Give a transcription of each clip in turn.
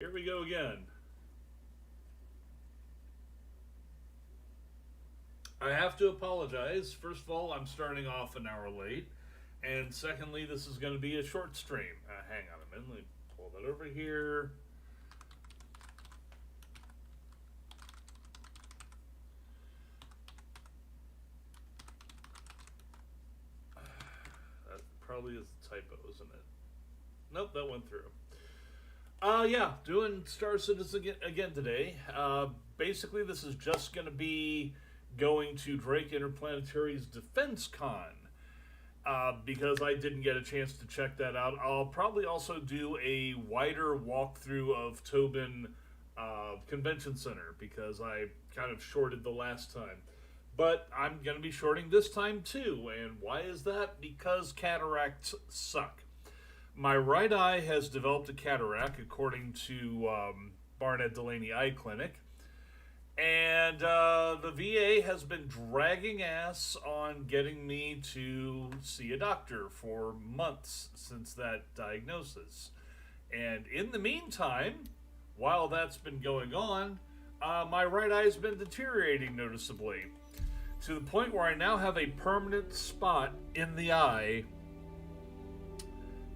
Here we go again. I have to apologize. First of all, I'm starting off an hour late. And secondly, this is going to be a short stream. Hang on a minute. Let me pull that over here. That probably is a typo, isn't it? Nope, that went through. Yeah, doing Star Citizen again today. Basically, this is just going to be going to Drake Interplanetary's Defense Con. Because I didn't get a chance to check that out. I'll probably also do a wider walkthrough of Tobin Convention Center because I kind of shorted the last time. But I'm going to be shorting this time too. And why is that? Because cataracts suck. My right eye has developed a cataract, according to Barnett Delaney Eye Clinic. And the VA has been dragging ass on getting me to see a doctor for months since that diagnosis. And in the meantime, while that's been going on, my right eye has been deteriorating noticeably to the point where I now have a permanent spot in the eye.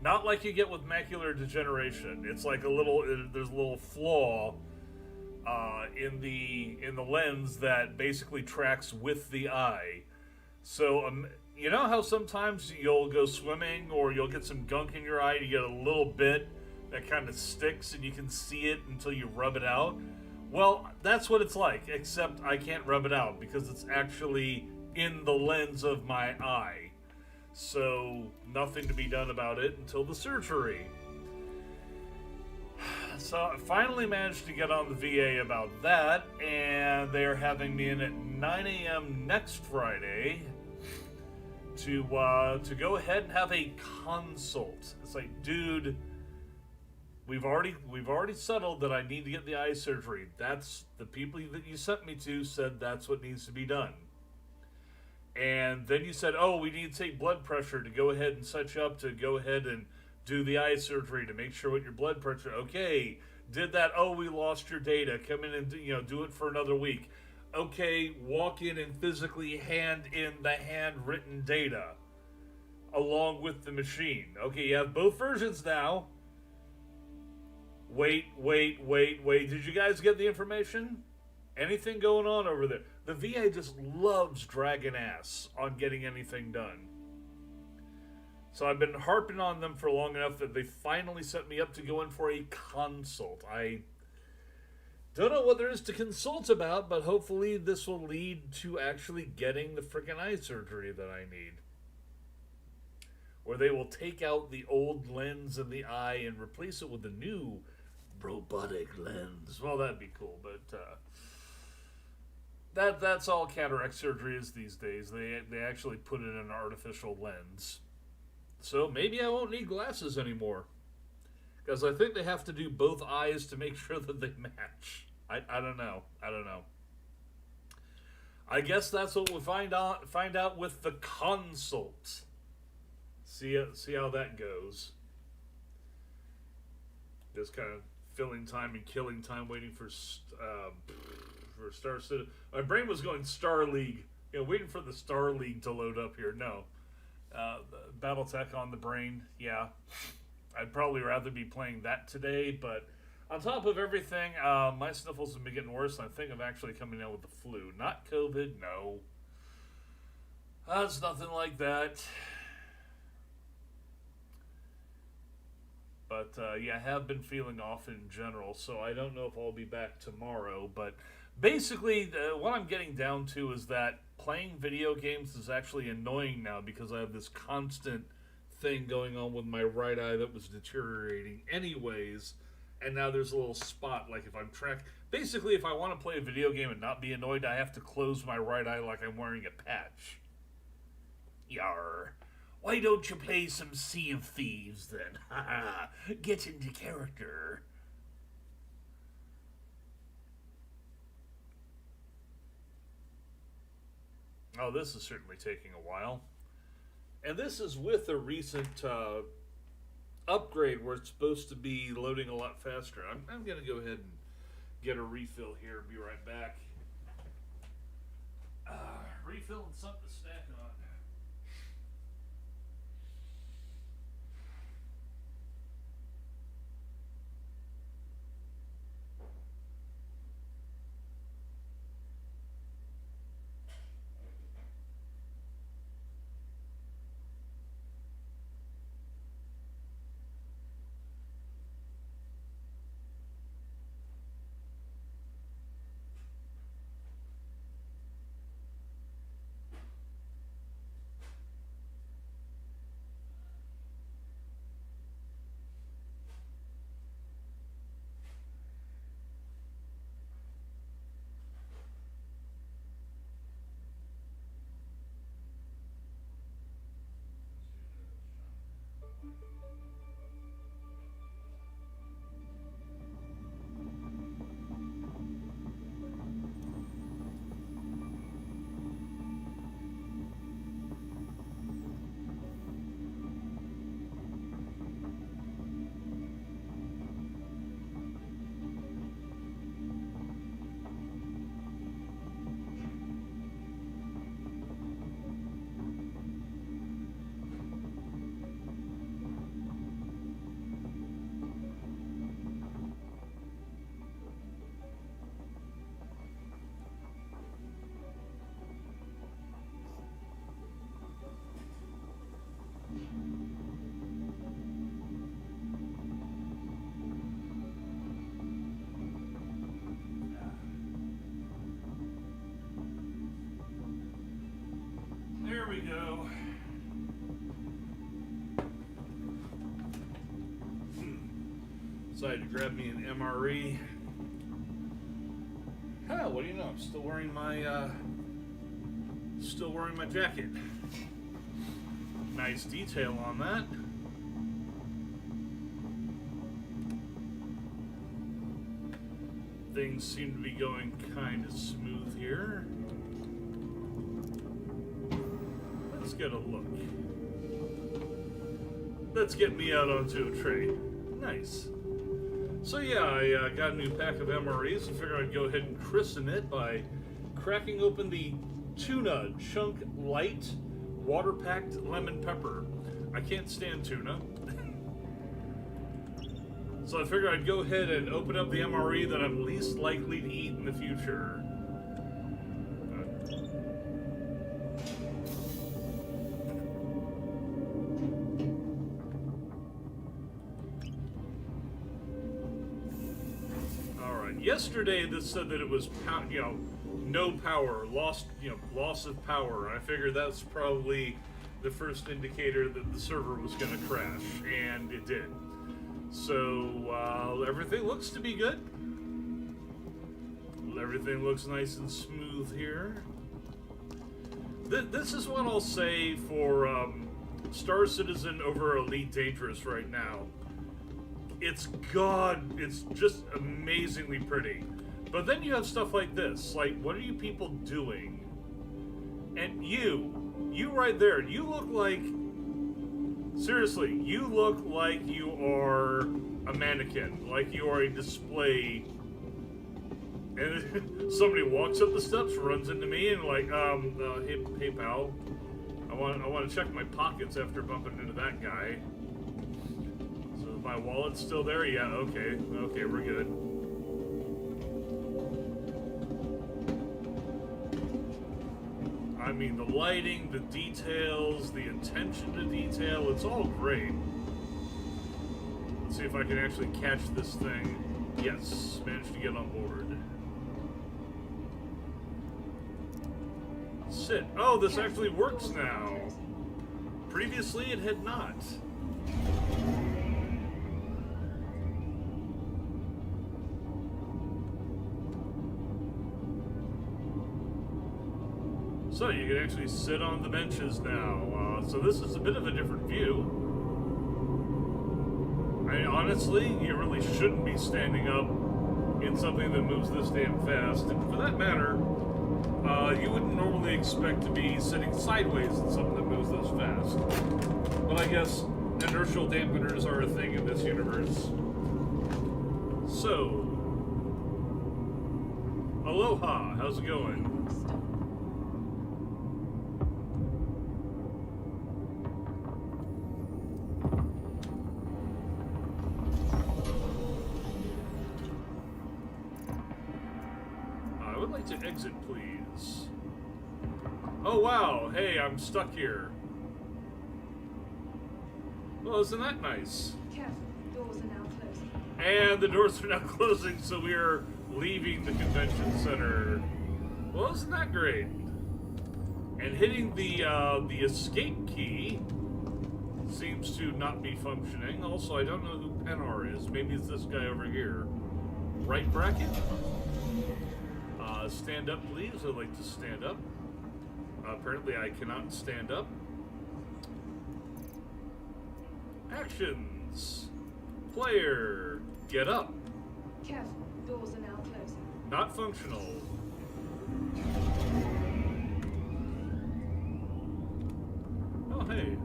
Not like you get with macular degeneration. It's like there's a little flaw in the lens that basically tracks with the eye. So you know how sometimes you'll go swimming or you'll get some gunk in your eye, you get a little bit that kind of sticks and you can see it until you rub it out? Well, that's what it's like, except I can't rub it out because it's actually in the lens of my eye. So nothing to be done about it until the surgery. So I finally managed to get on the VA about that, and they're having me in at 9 a.m. next Friday to go ahead and have a consult. It's like, dude, we've already settled that I need to get the eye surgery. That's the people that you sent me to said that's what needs to be done. And then you said, oh, we need to take blood pressure to go ahead and set you up to go ahead and do the eye surgery to make sure what your blood pressure. Okay, did that. Oh, we lost your data. Come in and do it for another week. Okay, walk in and physically hand in the handwritten data along with the machine. Okay, you have both versions now. Wait. Did you guys get the information? Anything going on over there? The VA just loves dragging ass on getting anything done. So I've been harping on them for long enough that they finally set me up to go in for a consult. I don't know what there is to consult about, but hopefully this will lead to actually getting the freaking eye surgery that I need. Where they will take out the old lens in the eye and replace it with a new robotic lens. Well, that'd be cool, but that's all cataract surgery is these days. They actually put in an artificial lens. So maybe I won't need glasses anymore. Because I think they have to do both eyes to make sure that they match. I don't know. I guess that's what we'll find out with the consult. See how that goes. Just kind of filling time and killing time waiting for Star Citizen. My brain was going Star League. Waiting for the Star League to load up here. No. Battletech on the brain, yeah. I'd probably rather be playing that today, but on top of everything, my sniffles have been getting worse, and I think I'm actually coming down with the flu. Not COVID, no. It's nothing like that. But, yeah, I have been feeling off in general, so I don't know if I'll be back tomorrow, but basically, what I'm getting down to is that playing video games is actually annoying now because I have this constant thing going on with my right eye that was deteriorating anyways, and now there's a little spot, like if I'm basically if I want to play a video game and not be annoyed, I have to close my right eye like I'm wearing a patch. Yar. Why don't you play some Sea of Thieves then? Haha. Get into character. Oh, this is certainly taking a while. And this is with a recent upgrade where it's supposed to be loading a lot faster. I'm going to go ahead and get a refill here. Be right back. Refill and something to snack on. There we go. Decided to grab me an MRE. Hell, what do you know? I'm still wearing my jacket. Nice detail on that. Things seem to be going kind of smooth here. Let's get a look. Let's get me out onto a tray. Nice. So yeah, I got a new pack of MREs and figured I'd go ahead and christen it by cracking open the Tuna Chunk Light Water-Packed Lemon Pepper. I can't stand tuna. So I figured I'd go ahead and open up the MRE that I'm least likely to eat in the future. Yesterday, this said that it was, no power, loss of power. I figured that's probably the first indicator that the server was going to crash, and it did. So everything looks to be good. Everything looks nice and smooth here. This is what I'll say for Star Citizen over Elite Dangerous right now. It's just amazingly pretty. But then you have stuff like this. Like, what are you people doing? And you right there, you look like, seriously, you look like you are a mannequin, like you are a display. And somebody walks up the steps, runs into me, and like, hey pal, I want to check my pockets after bumping into that guy. My wallet's still there? Yeah, okay, we're good. I mean, the lighting, the details, the attention to detail, it's all great. Let's see if I can actually catch this thing. Yes, managed to get on board. Sit. Oh, this actually works now. Previously, it had not. So you can actually sit on the benches now. So this is a bit of a different view. I mean, honestly, you really shouldn't be standing up in something that moves this damn fast. And for that matter, you wouldn't normally expect to be sitting sideways in something that moves this fast. But I guess inertial dampeners are a thing in this universe. So, aloha, how's it going? I would like to exit, please. Oh wow, hey, I'm stuck here. Well, isn't that nice? Careful, doors are now closing. And the doors are now closing, so we are leaving the convention center. Well, isn't that great? And hitting the escape key seems to not be functioning. Also, I don't know who Penar is. Maybe it's this guy over here. Right bracket? Stand up, please. I'd like to stand up. Apparently, I cannot stand up. Actions. Player. Get up. Careful, doors are now closing. Not functional. Oh, hey.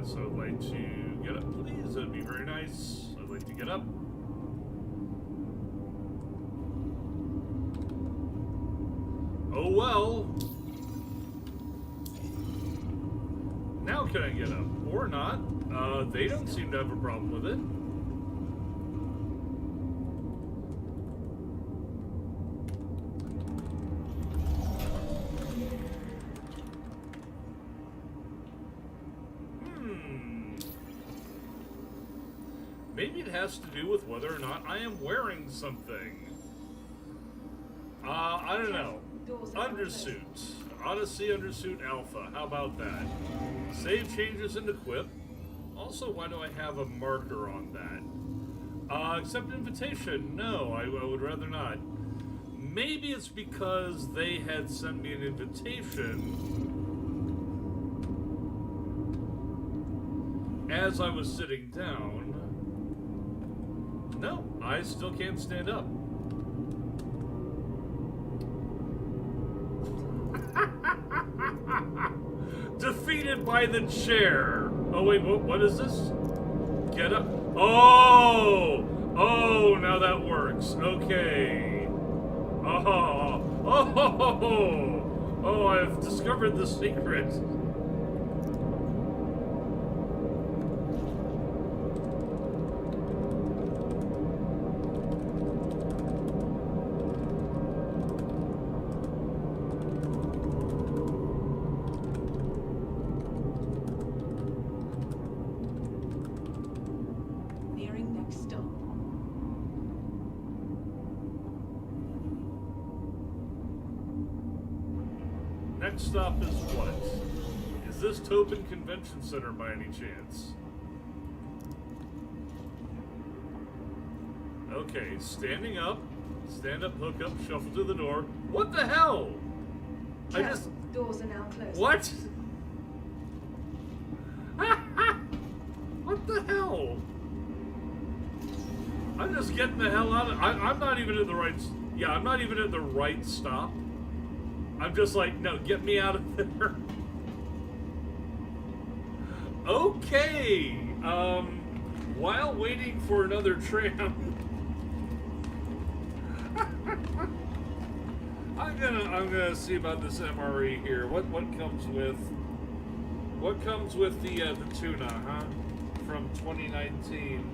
So I'd like to get up, please. That'd be very nice. I'd like to get up. Oh well. Now can I get up? Or not. They don't seem to have a problem with it. Maybe it has to do with whether or not I am wearing something. I don't know. Undersuit. Odyssey Undersuit Alpha. How about that? Save changes and equip. Also, why do I have a marker on that? Accept invitation. No, I would rather not. Maybe it's because they had sent me an invitation as I was sitting down. No, I still can't stand up. Defeated by the chair. Oh wait, what is this? Get up. Oh! Oh, now that works. Okay. Oh. Oh! Oh, I've discovered the secret. Next stop is what? Is this Tobin Convention Center by any chance? Okay, standing up. Stand up, hook up, shuffle to the door. What the hell? Doors are now closed. What? What the hell? I'm just getting the hell out of... I'm not even at the right... Yeah, I'm not even at the right stop. I'm just like, no, get me out of there. Okay. While waiting for another tram, I'm gonna see about this MRE here. What comes with the tuna, huh? From 2019.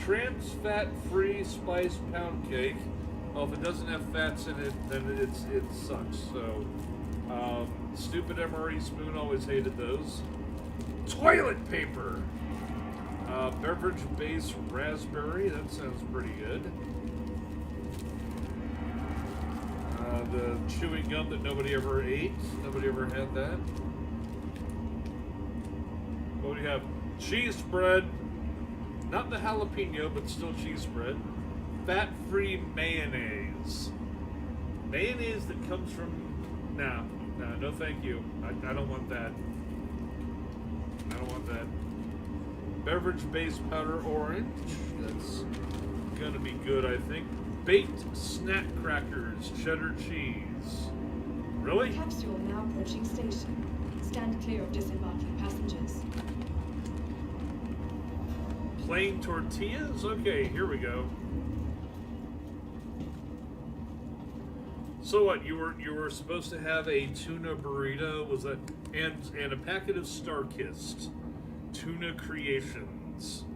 Trans fat-free spiced pound cake. Well, if it doesn't have fats in it, then it sucks. So, stupid MRE spoon, always hated those. Toilet paper! Beverage base raspberry, that sounds pretty good. The chewing gum that nobody ever ate. Nobody ever had that. What do we have? Cheese spread. Not the jalapeno, but still cheese spread. Fat-free mayonnaise. Mayonnaise that comes from... No thank you. I don't want that. I don't want that. Beverage-based powder orange. That's gonna be good, I think. Baked snack crackers, cheddar cheese. Really? Capsule now approaching station. Stand clear of disembarking passengers. Plain tortillas? Okay, here we go. So what? You were supposed to have a tuna burrito? Was that and a packet of Star-Kissed tuna creations?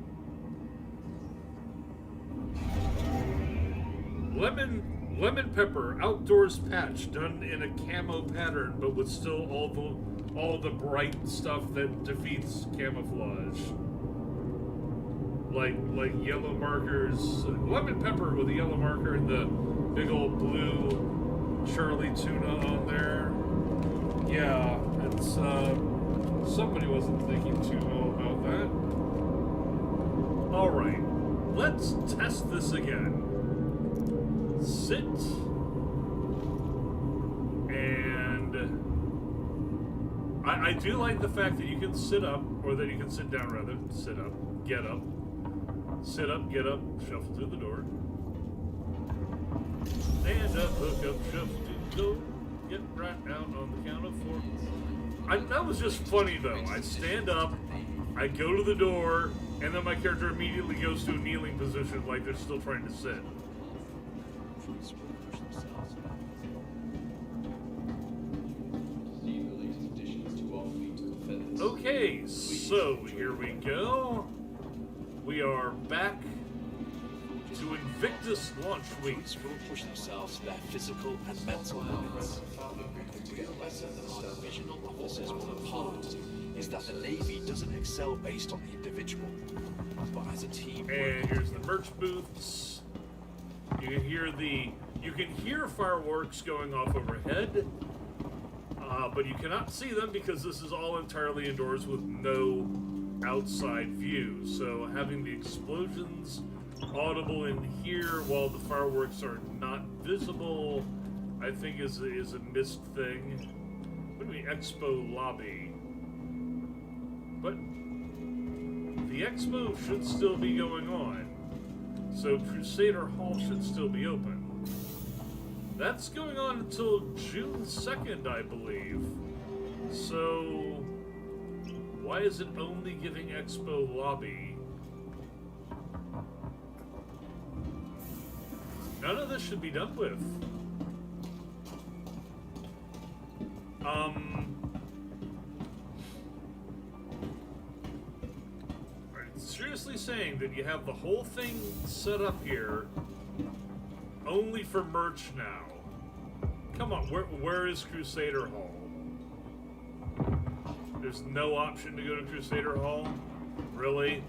Lemon pepper outdoors patch done in a camo pattern, but with still all the bright stuff that defeats camouflage. Like yellow markers, lemon pepper with a yellow marker and the big old blue Charlie tuna on there. Yeah, it's somebody wasn't thinking too well about that. All right, let's test this again. Sit and I do like the fact that you can sit up, or that you can sit down rather. Sit up, get up. Sit up, get up, shuffle through the door. Stand up, hook up, shuffle to the door. Get right down on the count of 4. That was just funny though. I stand up, I go to the door, and then my character immediately goes to a kneeling position like they're still trying to sit. Okay, so here we go. We are back to Invictus launch week. Will push themselves to their physical and mental limits. The real lesson that our divisional officers will impart is that the Navy doesn't excel based on the individual, but as a team. And here's the merch booths. You can hear fireworks going off overhead, but you cannot see them because this is all entirely indoors with no outside view. So having the explosions audible in here while the fireworks are not visible, I think is a missed thing. What do we Expo lobby? But the expo should still be going on, so Crusader Hall should still be open. That's going on until June 2nd, I believe. So why is it only giving Expo lobby? None of this should be done with. Are you seriously saying that you have the whole thing set up here only for merch now? Come on, where is Crusader Hall? There's no option to go to Crusader Hall? Really?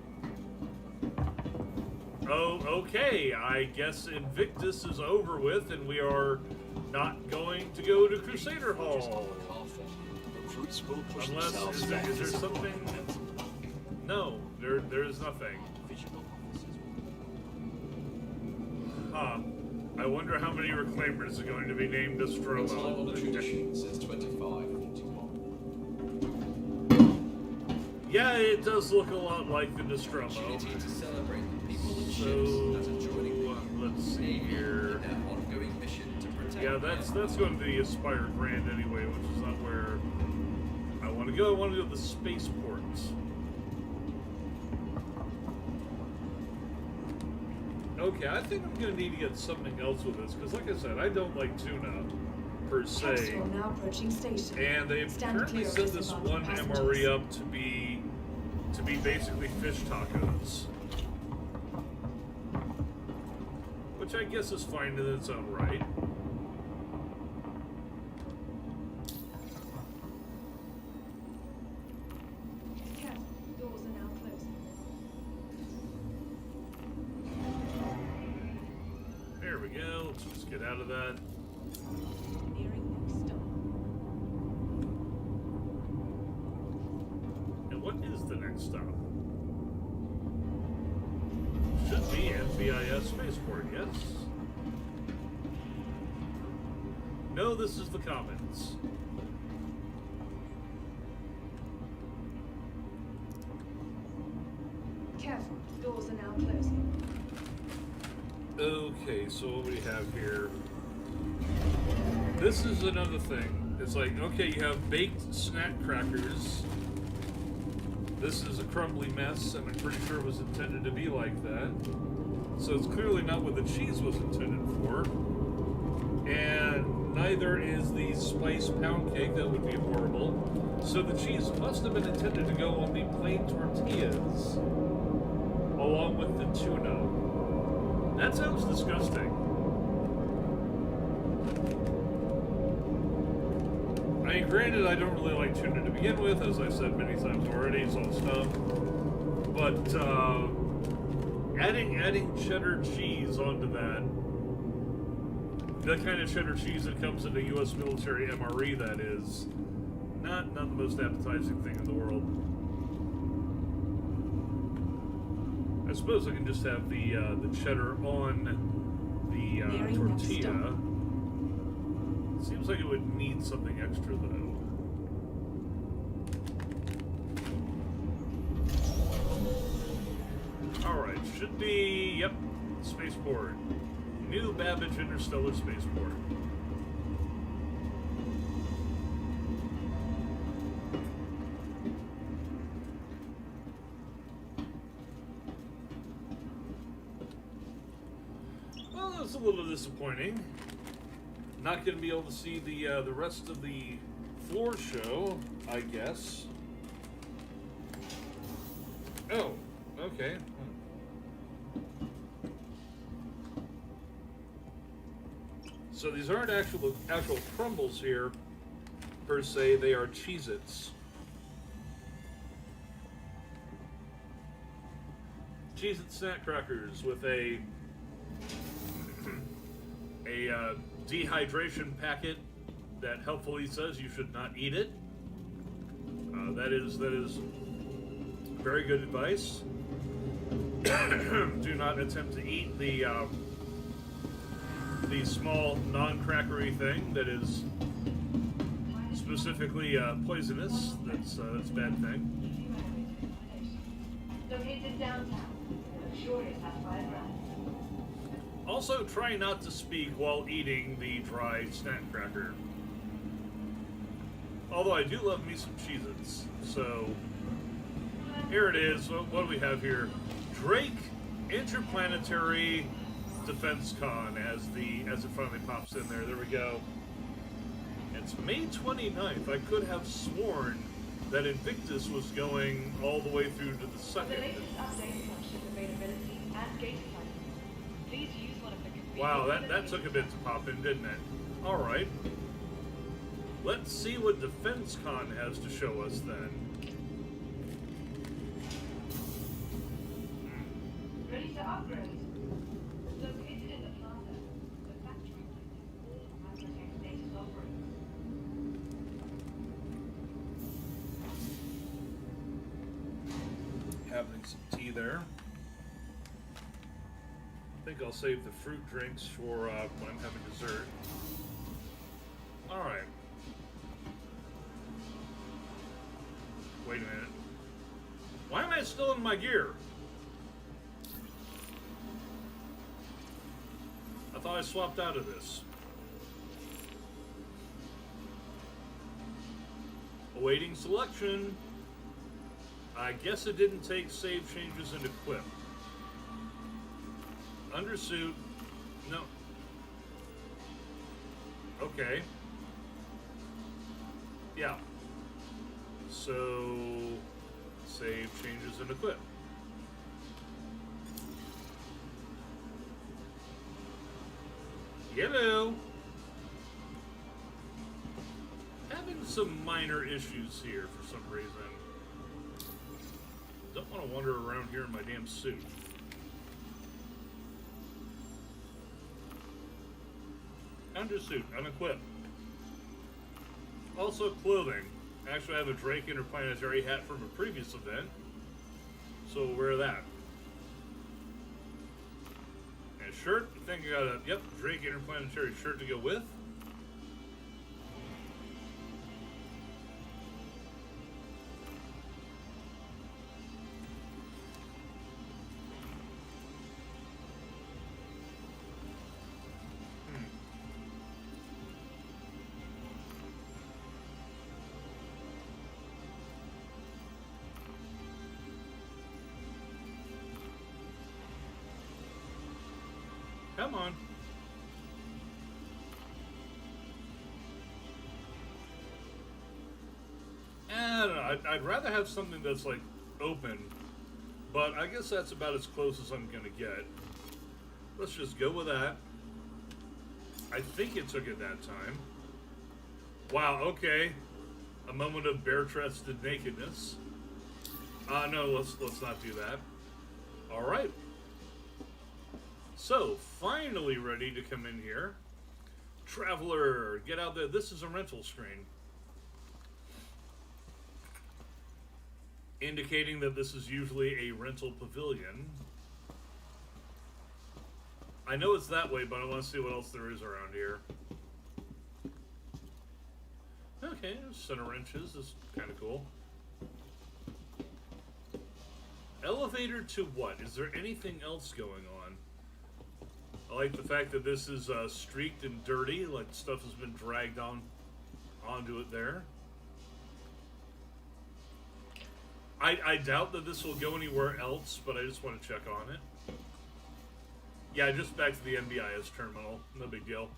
Oh, okay. I guess Invictus is over with, and we are not going to go to Crusader Hall. Unless, is there something? No, there is nothing. Huh. I wonder how many reclaimers are going to be named Nostromo. Time on the tradition says 25:41. Yeah, it does look a lot like the Nostromo. Opportunity to celebrate the people and ships So, that are joining let's see here. their ongoing mission to protect. Yeah, that's going to the Aspire Grand anyway, which is not where I want to go. I want to go to the spaceports. Okay, I think I'm going to need to get something else with this, because like I said, I don't like tuna, per se. Capsule now approaching station. And they Stand apparently clear of sent this disembarking one passengers. MRE up to be basically fish tacos. Which I guess is fine in its own right. Careful, doors are now closing. There we go. Let's just get out of that. is the next stop. Should be NBIS spaceport, yes? No, this is the Commons. Careful, doors are now closing. Okay, so what do we have here? This is another thing. It's like, okay, you have baked snack crackers. This is a crumbly mess, and I'm pretty sure it was intended to be like that. So it's clearly not what the cheese was intended for. And neither is the spice pound cake. That would be horrible. So the cheese must have been intended to go on the plain tortillas, along with the tuna. That sounds disgusting. I mean, granted, I don't really like tuna to begin with, as I've said many times already, it's all stuff. But adding cheddar cheese onto that, the kind of cheddar cheese that comes in a U.S. military MRE, that is, not the most appetizing thing in the world. I suppose I can just have the cheddar on the tortilla. Seems like it would need something extra, though. Alright, should be, yep, spaceport. New Babbage Interstellar Spaceport. Well, that's a little disappointing. Not going to be able to see the rest of the floor show, I guess. Oh, okay. So these aren't actual crumbles here, per se. They are Cheez-Its. Cheez-It snack crackers with a dehydration packet that helpfully says you should not eat it. That is very good advice. Do not attempt to eat the small non-crackery thing that is specifically poisonous. That's a bad thing. Located downtown. Luxurious sapphire glass. Also, try not to speak while eating the dry snack cracker. Although I do love me some Cheez-Its. So, here it is. What do we have here? Drake Interplanetary Defense Con as it finally pops in there. There we go. It's May 29th. I could have sworn that Invictus was going all the way through to the For the second. latest updates on ship availability and gate timing, please use one of the convenient Wow, that took a bit to pop in, didn't it? Alright. Let's see what Defense Con has to show us then. Ready to upgrade. Located in the plaza, the factory line has protect status offerings. Having some tea there. I think I'll save the fruit drinks for when I'm having dessert. Alright. Wait a minute. Why am I still in my gear? I thought I swapped out of this. Awaiting selection. I guess it didn't take save changes and equip. Undersuit. No. Okay. Yeah. So, save changes and equip. Hello. Having some minor issues here for some reason. Don't want to wander around here in my damn suit. Undersuit, unequipped. Also clothing. Actually, I have a Drake Interplanetary hat from a previous event, so we'll wear that. And shirt, I think I got a, yep, Drake Interplanetary shirt to go with. Come on. I don't know. I'd rather have something that's like open, but I guess that's about as close as I'm gonna get. Let's just go with that. I think it took it that time. Wow, okay. A moment of bare-chested nakedness. No, let's not do that. All right. So, finally ready to come in here. Traveler, get out there. This is a rental screen. Indicating that this is usually a rental pavilion. I know it's that way, but I want to see what else there is around here. Okay, center wrenches is kind of cool. Elevator to what? Is there anything else going on? I like the fact that this is streaked and dirty, like stuff has been dragged onto it there. I doubt that this will go anywhere else, but I just want to check on it. Yeah, just back to the NBIS terminal. No big deal.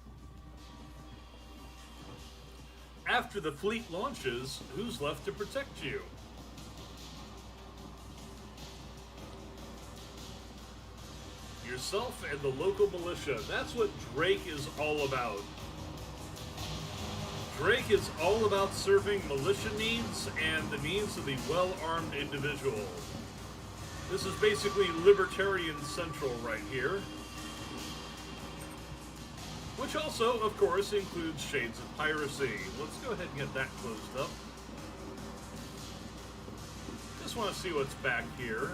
After the fleet launches, who's left to protect you? Yourself and the local militia. That's what Drake is all about. Drake is all about serving militia needs and the needs of the well-armed individual. This is basically Libertarian Central right here. Which also, of course, includes shades of piracy. Let's go ahead and get that closed up. Just want to see what's back here.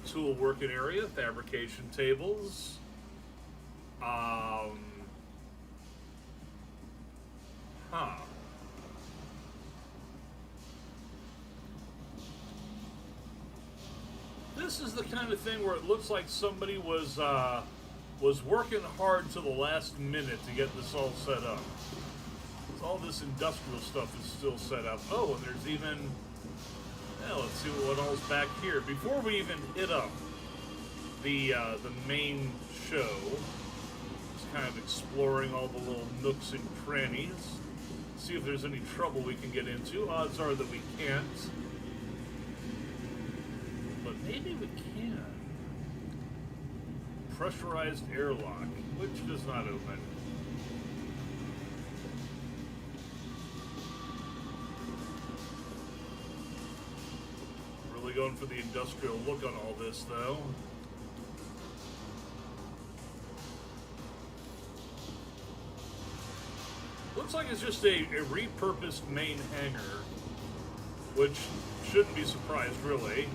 Tool working area, fabrication tables. This is the kind of thing where it looks like somebody was working hard to the last minute to get this all set up. So all this industrial stuff is still set up. Oh, and there's even... Well, let's see what all's back here. Before we even hit up the main show, just kind of exploring all the little nooks and crannies. See if there's any trouble we can get into. Odds are that we can't. But maybe we can. Pressurized airlock, which does not open. Really going for the industrial look on all this, though. Looks like it's just a repurposed main hangar, which shouldn't be surprised, really.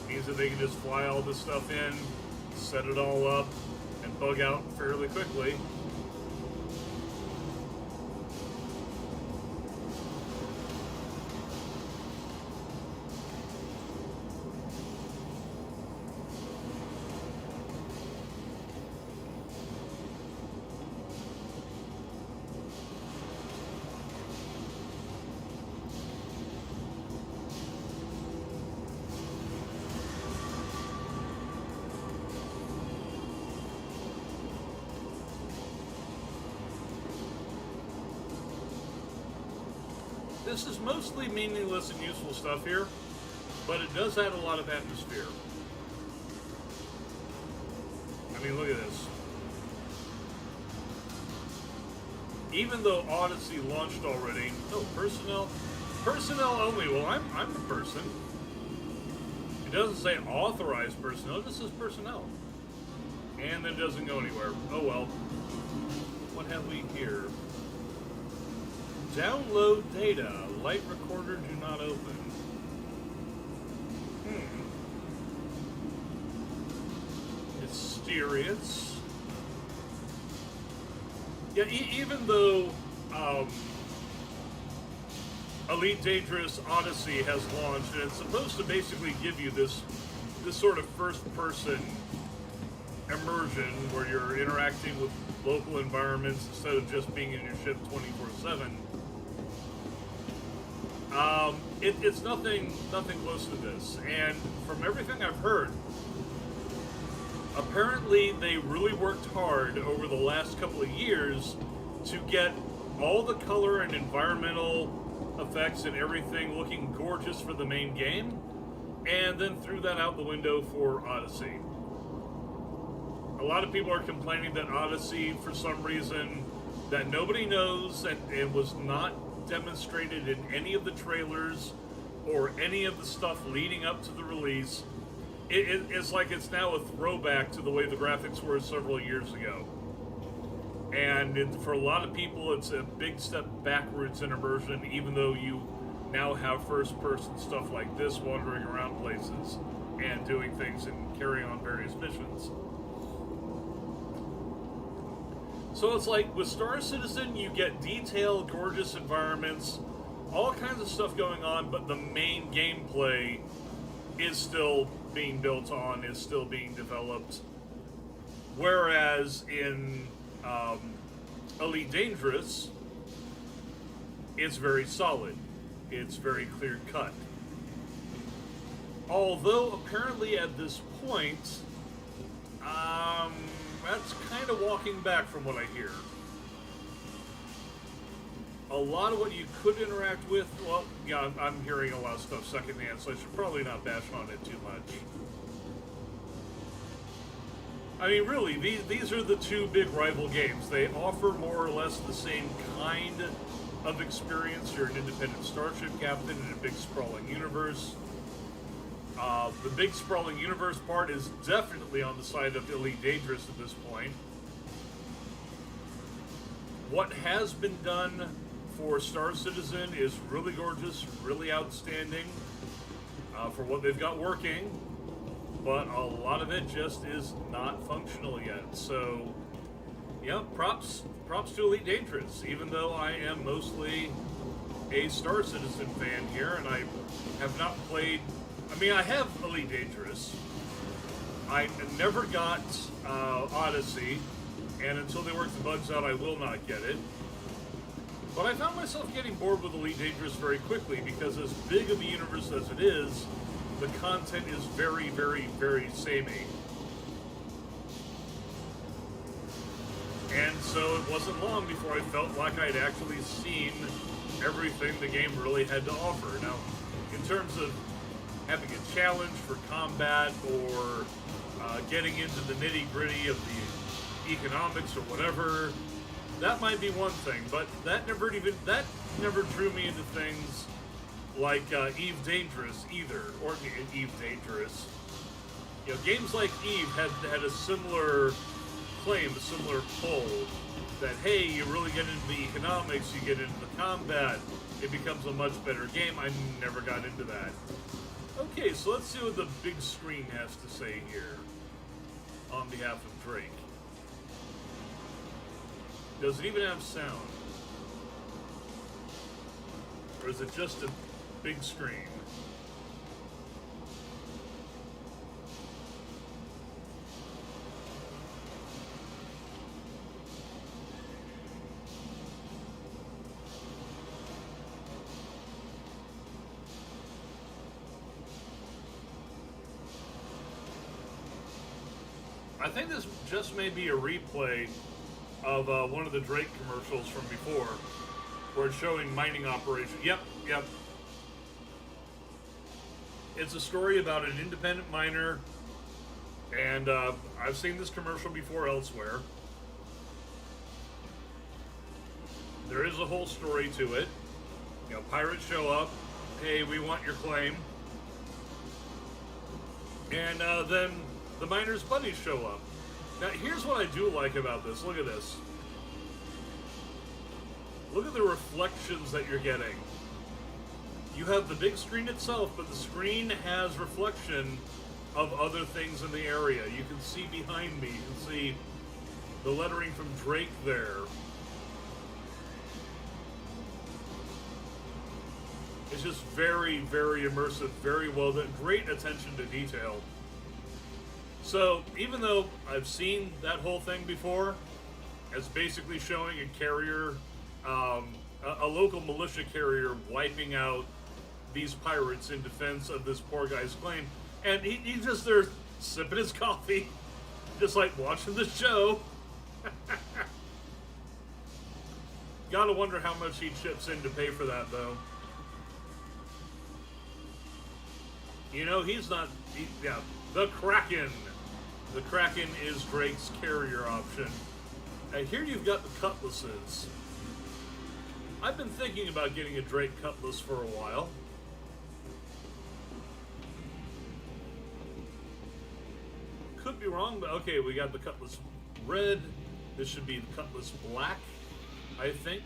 Means that they can just fly all this stuff in, set it all up, and bug out fairly quickly. This is mostly meaningless and useful stuff here, but it does add a lot of atmosphere. I mean, look at this. Even though Odyssey launched already, oh, personnel only. Well, I'm the person. It doesn't say authorized personnel, it just says personnel. And then it doesn't go anywhere. Oh well. What have we here? Download data. Light recorder do not open. Mysterious. Yeah, even though Elite Dangerous Odyssey has launched, and it's supposed to basically give you this sort of first-person immersion where you're interacting with local environments instead of just being in your ship 24/7. It's nothing close to this, and from everything I've heard, apparently they really worked hard over the last couple of years to get all the color and environmental effects and everything looking gorgeous for the main game, and then threw that out the window for Odyssey. A lot of people are complaining that Odyssey, for some reason that nobody knows and was not demonstrated in any of the trailers or any of the stuff leading up to the release, it's like it's now a throwback to the way the graphics were several years ago. And for a lot of people, it's a big step backwards in immersion, even though you now have first-person stuff like this wandering around places and doing things and carrying on various missions. So it's like with Star Citizen, you get detailed, gorgeous environments, all kinds of stuff going on, but the main gameplay is still being built on, is still being developed. Whereas in Elite Dangerous, it's very solid. It's very clear cut. Although apparently at this point, that's kind of walking back from what I hear. A lot of what you could interact with, well, yeah, I'm hearing a lot of stuff secondhand, so I should probably not bash on it too much. I mean, really, these are the two big rival games. They offer more or less the same kind of experience. You're an independent starship captain in a big sprawling universe. The big sprawling universe part is definitely on the side of Elite Dangerous at this point. What has been done for Star Citizen is really gorgeous, really outstanding for what they've got working, but a lot of it just is not functional yet. So, yeah, props to Elite Dangerous, even though I am mostly a Star Citizen fan here, and I have not played. I mean, I have Elite Dangerous. I never got Odyssey, and until they work the bugs out, I will not get it. But I found myself getting bored with Elite Dangerous very quickly, because as big of a universe as it is, the content is very, very, very samey. And so it wasn't long before I felt like I'd actually seen everything the game really had to offer. Now, in terms of having a challenge for combat or getting into the nitty-gritty of the economics or whatever, that might be one thing, but that never drew me into things like Eve Dangerous either, or Eve Dangerous. You know, games like Eve had a similar claim, a similar pull, that hey, you really get into the economics, you get into the combat, it becomes a much better game. I never got into that. Okay, so let's see what the big screen has to say here on behalf of Drake. Does it even have sound? Or is it just a big screen? I think this just may be a replay of one of the Drake commercials from before, where it's showing mining operation. Yep. It's a story about an independent miner, and I've seen this commercial before elsewhere. There is a whole story to it. You know, pirates show up, hey, we want your claim. And then the miners' buddies show up. Now, here's what I do like about this. Look at this. Look at the reflections that you're getting. You have the big screen itself, but the screen has reflection of other things in the area. You can see behind me. You can see the lettering from Drake there. It's just very, very immersive, very well done. Great attention to detail. So, even though I've seen that whole thing before, it's basically showing a carrier, a local militia carrier wiping out these pirates in defense of this poor guy's claim. And he's just there sipping his coffee, just like watching the show. Gotta wonder how much he chips in to pay for that, though. You know, he's not... yeah, the Kraken. The Kraken is Drake's carrier option. And here you've got the cutlasses. I've been thinking about getting a Drake cutlass for a while. Could be wrong, but okay, we got the cutlass red. This should be the cutlass black, I think.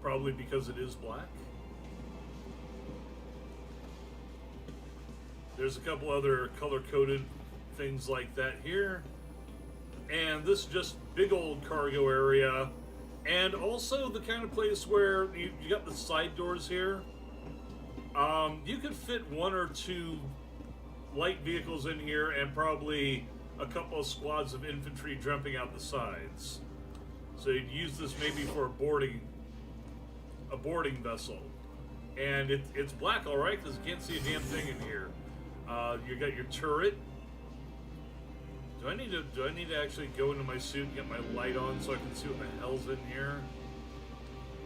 Probably because it is black. There's a couple other color-coded things like that here. And this just big old cargo area. And also the kind of place where you got the side doors here. You could fit one or two light vehicles in here and probably a couple of squads of infantry jumping out the sides. So you'd use this maybe for a boarding vessel. And it's black, all right, because you can't see a damn thing in here. You got your turret. Do I need to actually go into my suit and get my light on so I can see what the hell's in here?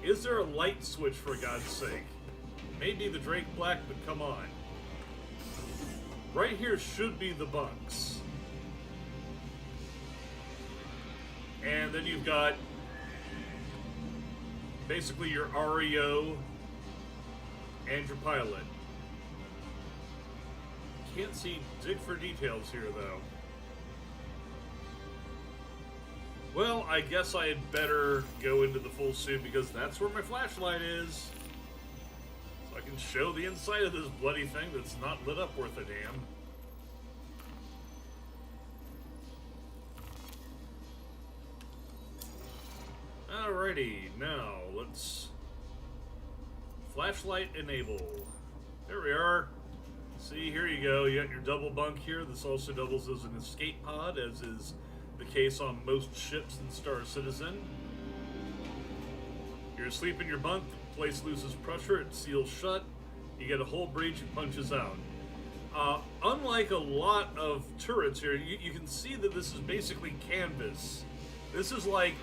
Is there a light switch, for God's sake? Maybe the Drake Black, but come on. Right here should be the bunks. And then you've got basically your REO and your pilot. Can't see dig for details here, though. Well, I guess I had better go into the full suit because that's where my flashlight is. So I can show the inside of this bloody thing that's not lit up worth a damn. Alrighty, now let's... flashlight enable. There we are. See, here you go. You got your double bunk here. This also doubles as an escape pod, as is the case on most ships in Star Citizen. You're asleep in your bunk, the place loses pressure, it seals shut, you get a hull breach, it punches out. Unlike a lot of turrets here, you can see that this is basically canvas. This is like,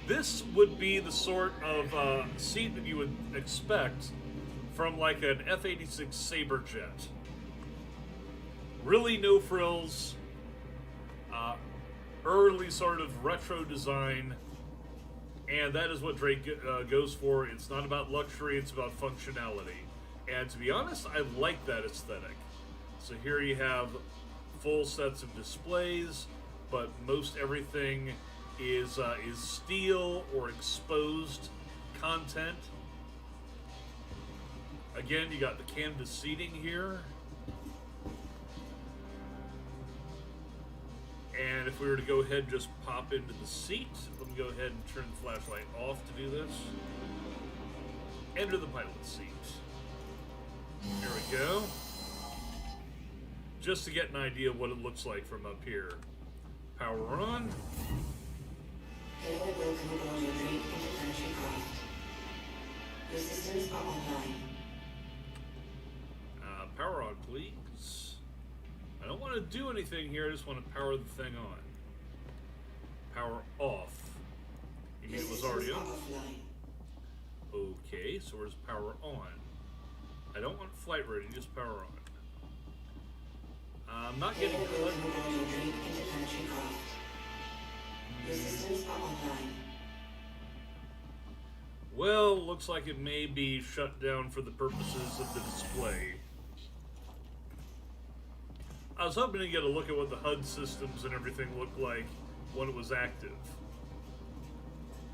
this would be the sort of seat that you would expect from like an F-86 Sabre jet. Really no frills, early sort of retro design, and that is what Drake goes for. It's not about luxury, it's about functionality. And to be honest, I like that aesthetic. So here you have full sets of displays, but most everything is steel or exposed content. Again, you got the canvas seating here. And if we were to go ahead and just pop into the seat, let me go ahead and turn the flashlight off to do this. Enter the pilot seat. There we go. Just to get an idea of what it looks like from up here. Power on. Calbeck, welcome aboard your Drake interplanetary craft. Your systems are online. Power on, please. I don't want to do anything here, I just want to power the thing on. Power off. You mean it was already on? Okay, so where's power on? I don't want flight ready, just power on. I'm not getting Calbeck, welcome aboard your Drake interplanetary craft. Your systems are online. Well, looks like it may be shut down for the purposes of the display. I was hoping to get a look at what the HUD systems and everything looked like when it was active.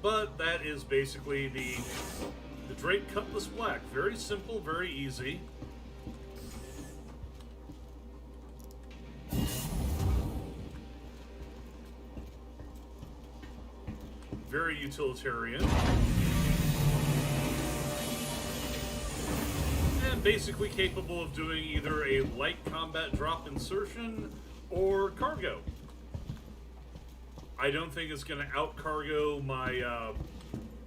But that is basically the Drake Cutlass Black. Very simple, very easy. Very utilitarian. And basically capable of doing either a light combat drop insertion or cargo. I don't think it's going to out-cargo my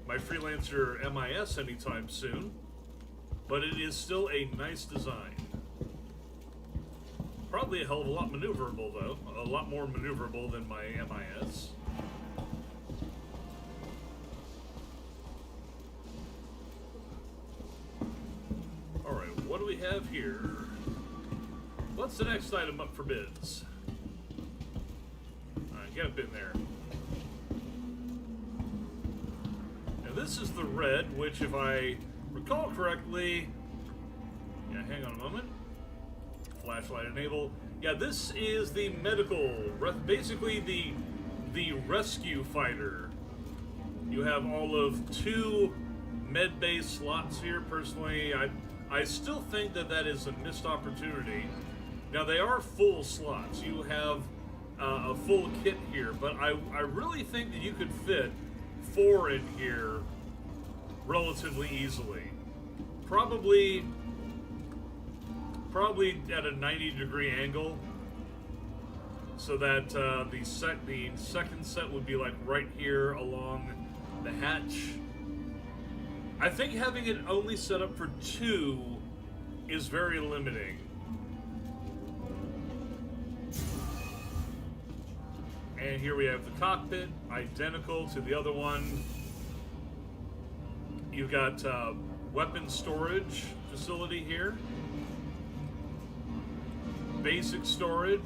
my Freelancer MIS anytime soon, but it is still a nice design. Probably a hell of a lot maneuverable, though. A lot more maneuverable than my MIS. Alright, what do we have here? What's the next item up for bids? Alright, get up in there. Now this is the red, which if I recall correctly... Yeah, hang on a moment. Flashlight enable. Yeah, this is the medical, basically the rescue fighter. You have all of 2 med bay slots here. Personally, I still think that is a missed opportunity. Now they are full slots. You have a full kit here, but I really think that you could fit 4 in here relatively easily. Probably at a 90-degree angle, so that the second set would be like right here along the hatch. I think having it only set up for 2 is very limiting. And here we have the cockpit, identical to the other one. You've got weapon storage facility here. Basic storage,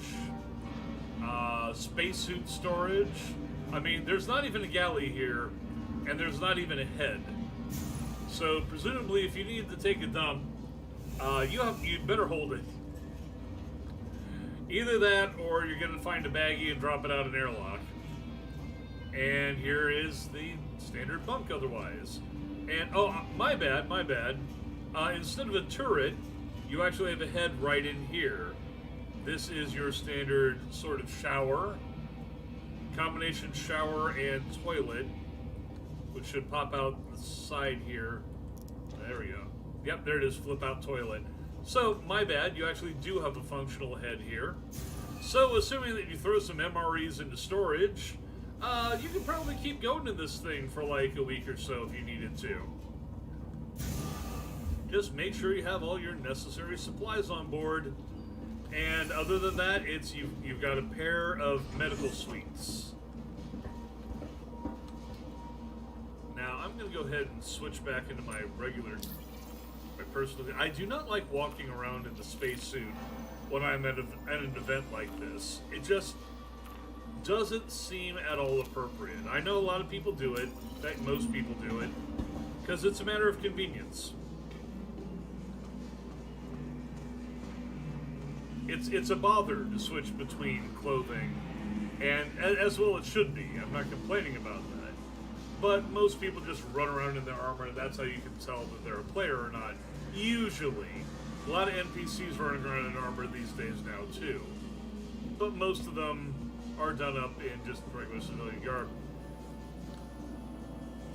spacesuit storage. I mean, there's not even a galley here, and there's not even a head. So presumably, if you need to take a dump, you'd better hold it. Either that, or you're gonna find a baggie and drop it out an airlock. And here is the standard bunk otherwise. And oh, my bad. Instead of a turret, you actually have a head right in here. This is your standard sort of shower, combination shower and toilet, which should pop out the side here. There we go. Yep, there it is, flip out toilet. So, my bad, you actually do have a functional head here. So, assuming that you throw some MREs into storage, you can probably keep going in this thing for like a week or so if you needed to. Just make sure you have all your necessary supplies on board. And other than that, it's you've got a pair of medical suites. Now I'm going to go ahead and switch back into my personal. I do not like walking around in the spacesuit when I'm at an event like this. It just doesn't seem at all appropriate. I know a lot of people do it. In fact, most people do it because it's a matter of convenience. It's a bother to switch between clothing, and as well it should be. I'm not complaining about that. But most people just run around in their armor, and that's how you can tell that they're a player or not. Usually. A lot of NPCs running around in armor these days now, too. But most of them are done up in just regular civilian garb.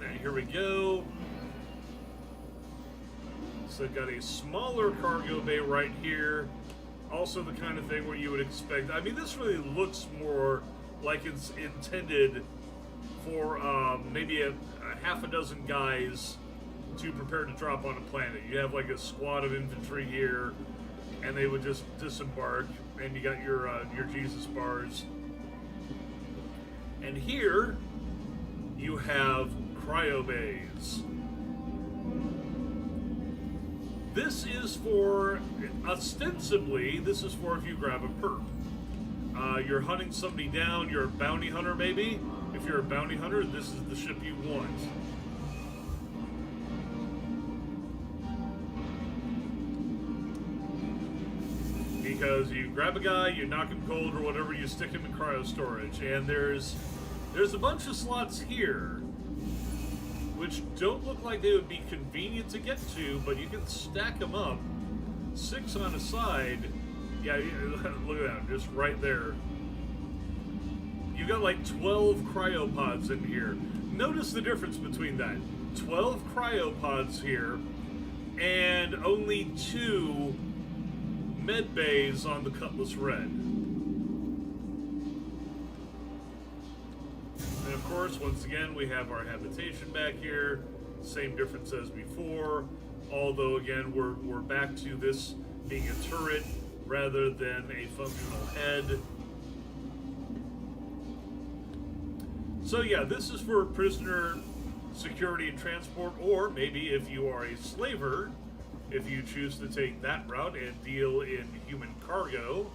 And here we go. So I've got a smaller cargo bay right here. Also the kind of thing where you would expect... I mean, this really looks more like it's intended for maybe a half a dozen guys to prepare to drop on a planet. You have like a squad of infantry here, and they would just disembark, and you got your Jesus bars. And here, you have Cryo Bays. This is for, ostensibly, this is for if you grab a perp. You're hunting somebody down, you're a bounty hunter maybe. If you're a bounty hunter, this is the ship you want. because you grab a guy, you knock him cold or whatever, you stick him in cryo storage, and there's a bunch of slots here which don't look like they would be convenient to get to, but you can stack them up, 6 on a side. Yeah, look at that, just right there. You got like 12 cryopods in here. Notice the difference between that. 12 cryopods here, and only 2 med bays on the Cutlass Red. And of course, once again, we have our habitation back here. Same difference as before. Although, again, we're back to this being a turret rather than a functional head. So yeah, this is for prisoner security and transport, or maybe if you are a slaver, if you choose to take that route and deal in human cargo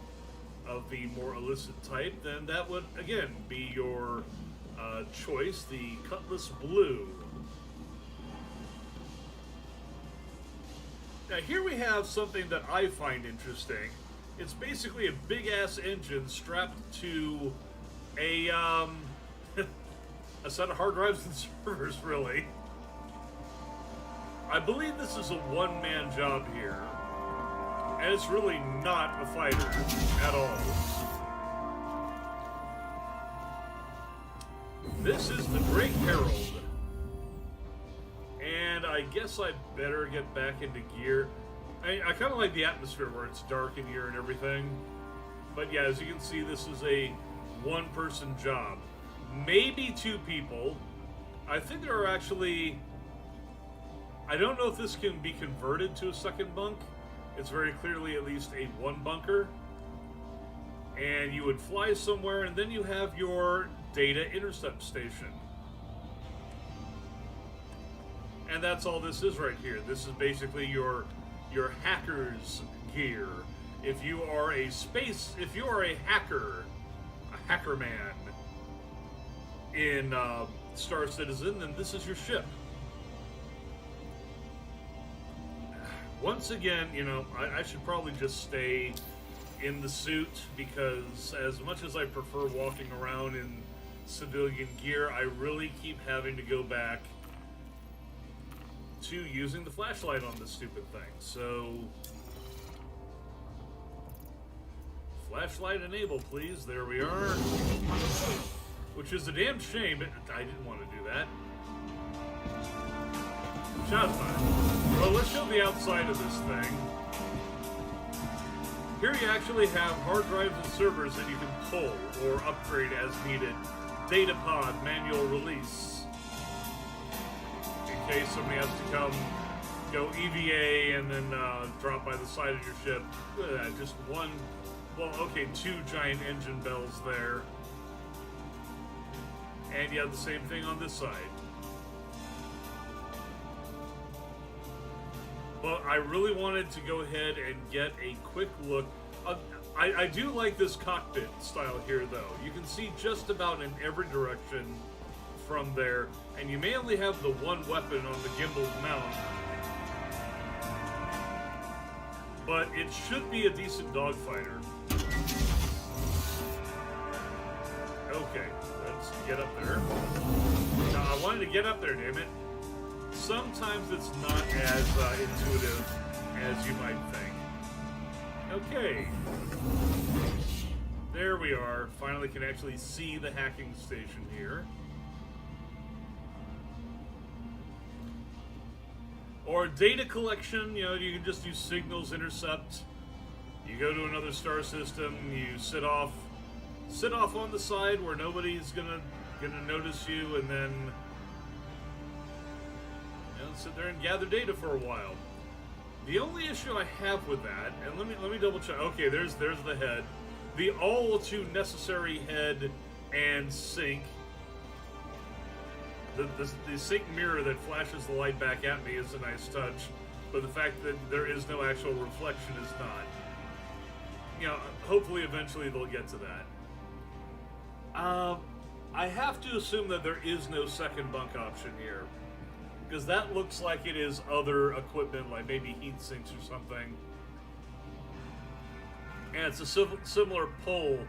of the more illicit type, then that would, again, be your choice, the Cutlass Blue. Now here we have something that I find interesting. It's basically a big-ass engine strapped to a, a set of hard drives and servers, really. I believe this is a one-man job here. And it's really not a fighter at all. This is the Great Herald. And I guess I better get back into gear. I kind of like the atmosphere where it's dark in here and everything. But yeah, as you can see, this is a one-person job. Maybe 2 people. I think there are actually... I don't know if this can be converted to a second bunk. It's very clearly at least a 1 bunker. And you would fly somewhere, and then you have your data intercept station. And that's all this is right here. This is basically your hacker's gear. If you are a hacker, a hacker man in Star Citizen, then this is your ship. Once again, you know, I should probably just stay in the suit, because as much as I prefer walking around in civilian gear, I really keep having to go back to using the flashlight on this stupid thing. So, flashlight enable, please. There we are. Which is a damn shame. I didn't want to do that. Shot time. Well, let's show the outside of this thing. Here you actually have hard drives and servers that you can pull or upgrade as needed. Data pod manual release. In case somebody has to come, go EVA and then drop by the side of your ship. Just one, well, okay, 2 giant engine bells there. And you have the same thing on this side. But I really wanted to go ahead and get a quick look. I do like this cockpit style here, though. You can see just about in every direction from there, and you may only have the 1 weapon on the gimbal mount, but it should be a decent dogfighter. Okay, let's get up there. Now, I wanted to get up there, damn it. Sometimes it's not as intuitive as you might think. Okay. There we are. Finally can actually see the hacking station here. Or data collection, you know, you can just do signals intercept. You go to another star system, you sit off on the side where nobody's gonna notice you, and then sit there and gather data for a while. The only issue I have with that, and let me double check. Okay, there's the head, the all too necessary head and sink. The sink mirror that flashes the light back at me is a nice touch, but the fact that there is no actual reflection is not. You know, hopefully eventually they'll get to that. I have to assume that there is no second bunk option here, because that looks like it is other equipment, like maybe heat sinks or something. And it's a similar pull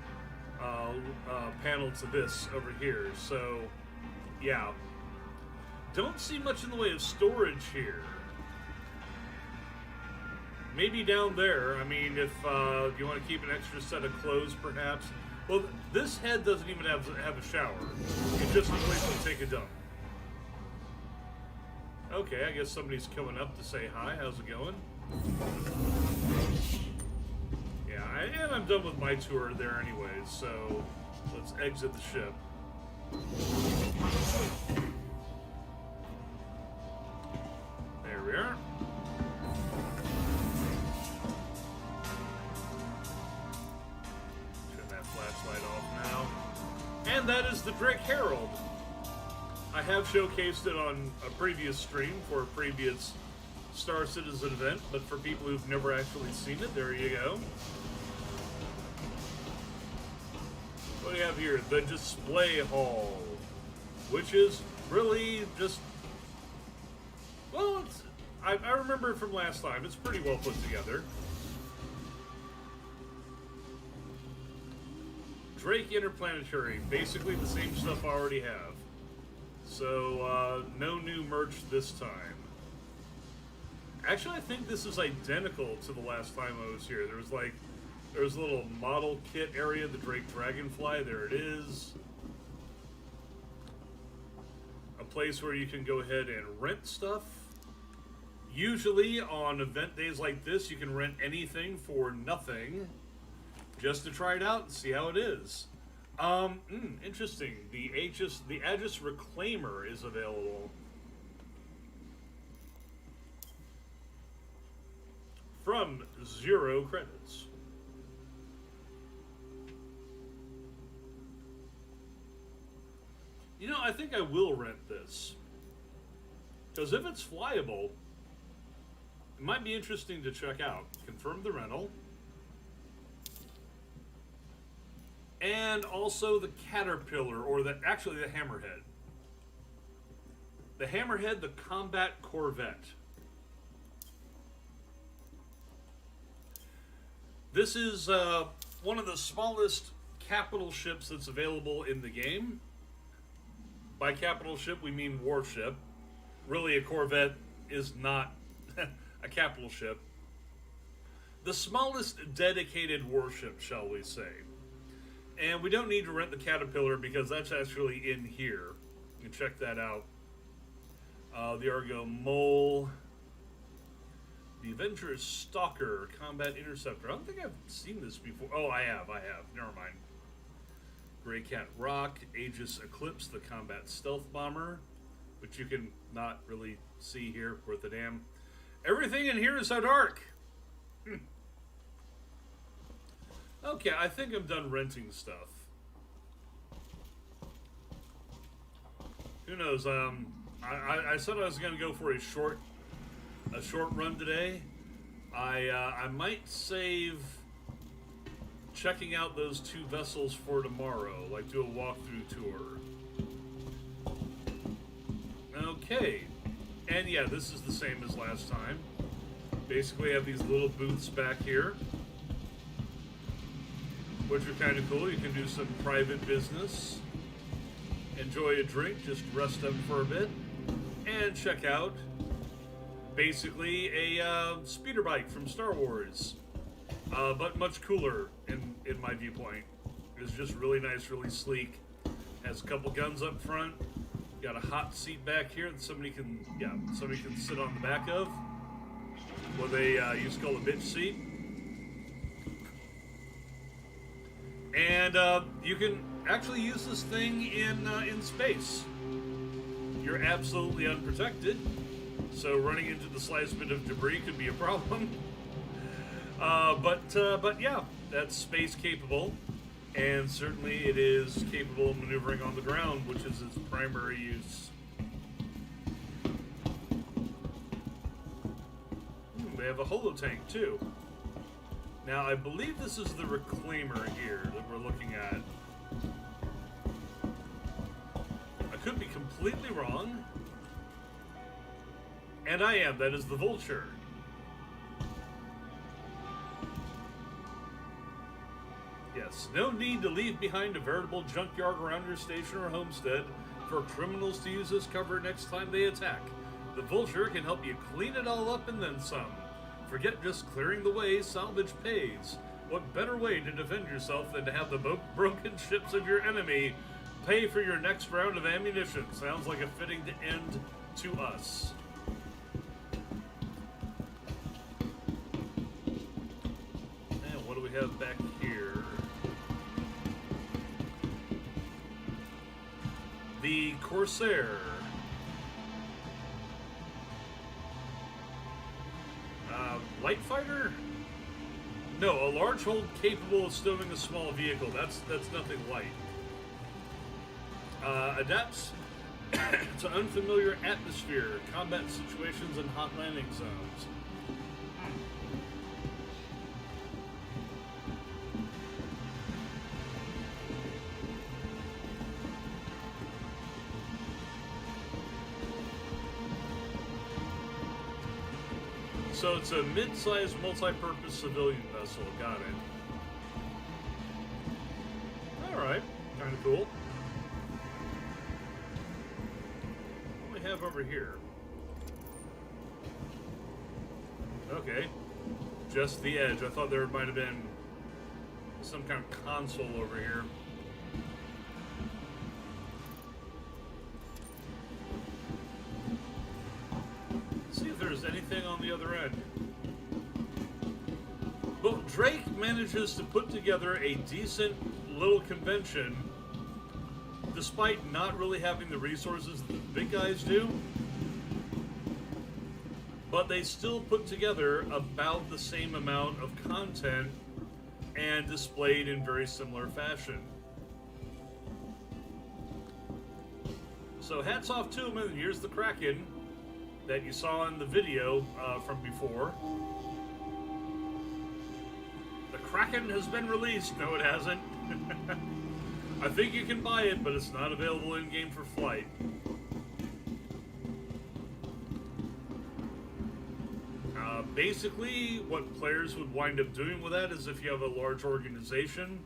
panel to this over here. So, yeah. Don't see much in the way of storage here. Maybe down there. I mean, if you want to keep an extra set of clothes, perhaps. Well, this head doesn't even have a shower. It's just a place to take a dump. Okay, I guess somebody's coming up to say hi. How's it going? Yeah, and I'm done with my tour there anyways, so let's exit the ship. There we are. Turn that flashlight off now. And that is the Drake Herald. I have showcased it on a previous stream for a previous Star Citizen event, but for people who've never actually seen it, there you go. What do you have here? The display hall, which is really just, well, it's, I remember it from last time. It's pretty well put together. Drake Interplanetary, basically the same stuff I already have. So, no new merch this time. Actually, I think this is identical to the last time I was here. There was a little model kit area, the Drake Dragonfly. There it is. A place where you can go ahead and rent stuff. Usually on event days like this, you can rent anything for nothing, just to try it out and see how it is. Interesting. The Aegis Reclaimer is available. From 0 credits. You know, I think I will rent this. Because if it's flyable, it might be interesting to check out. Confirm the rental. And also the Caterpillar, or actually the Hammerhead. The Hammerhead, the combat corvette. This is one of the smallest capital ships that's available in the game. By capital ship, we mean warship. Really, a corvette is not a capital ship. The smallest dedicated warship, shall we say. And we don't need to rent the Caterpillar because that's actually in here. You can check that out. The Argo Mole. The Adventurous Stalker, Combat Interceptor. I don't think I've seen this before. Oh, I have. Never mind. Grey Cat Rock, Aegis Eclipse, the Combat Stealth Bomber, which you can not really see here worth a damn. Everything in here is so dark. Okay, I think I'm done renting stuff. Who knows? I said I was going to go for a short run today. I might save checking out those 2 vessels for tomorrow, like do a walkthrough tour. Okay, and yeah, this is the same as last time. Basically, I have these little booths back here, which are kind of cool. You can do some private business, enjoy a drink, just rest up for a bit, and check out basically a speeder bike from Star Wars, but much cooler in my viewpoint. It's just really nice, really sleek. Has a couple guns up front. Got a hot seat back here that somebody can sit on the back of. What they used to call a bitch seat. And you can actually use this thing in space. You're absolutely unprotected, so running into the slightest bit of debris could be a problem. But yeah, that's space capable, and certainly it is capable of maneuvering on the ground, which is its primary use. They have a holotank too. Now, I believe this is the Reclaimer here that we're looking at. I could be completely wrong. And I am. That is the Vulture. no need to leave behind a veritable junkyard around your station or homestead for criminals to use as cover next time they attack. The Vulture can help you clean it all up and then some. Forget just clearing the way, salvage pays. What better way to defend yourself than to have the broken ships of your enemy pay for your next round of ammunition? Sounds like a fitting end to us. And what do we have back here? The Corsair. Light fighter? No, a large hold capable of stowing a small vehicle. That's nothing light. Adapts to unfamiliar atmosphere, combat situations, and hot landing zones. So it's a mid-sized multi-purpose civilian vessel. Got it. Alright, kind of cool. What do we have over here? Okay. Just the edge. I thought there might have been some kind of console over here. See if there's anything on the other end. Well, Drake manages to put together a decent little convention despite not really having the resources that the big guys do. But they still put together about the same amount of content and displayed in very similar fashion. So hats off to them, and here's the Kraken that you saw in the video from before. The Kraken has been released. No, it hasn't. I think you can buy it, but it's not available in-game for flight. Basically, what players would wind up doing with that is if you have a large organization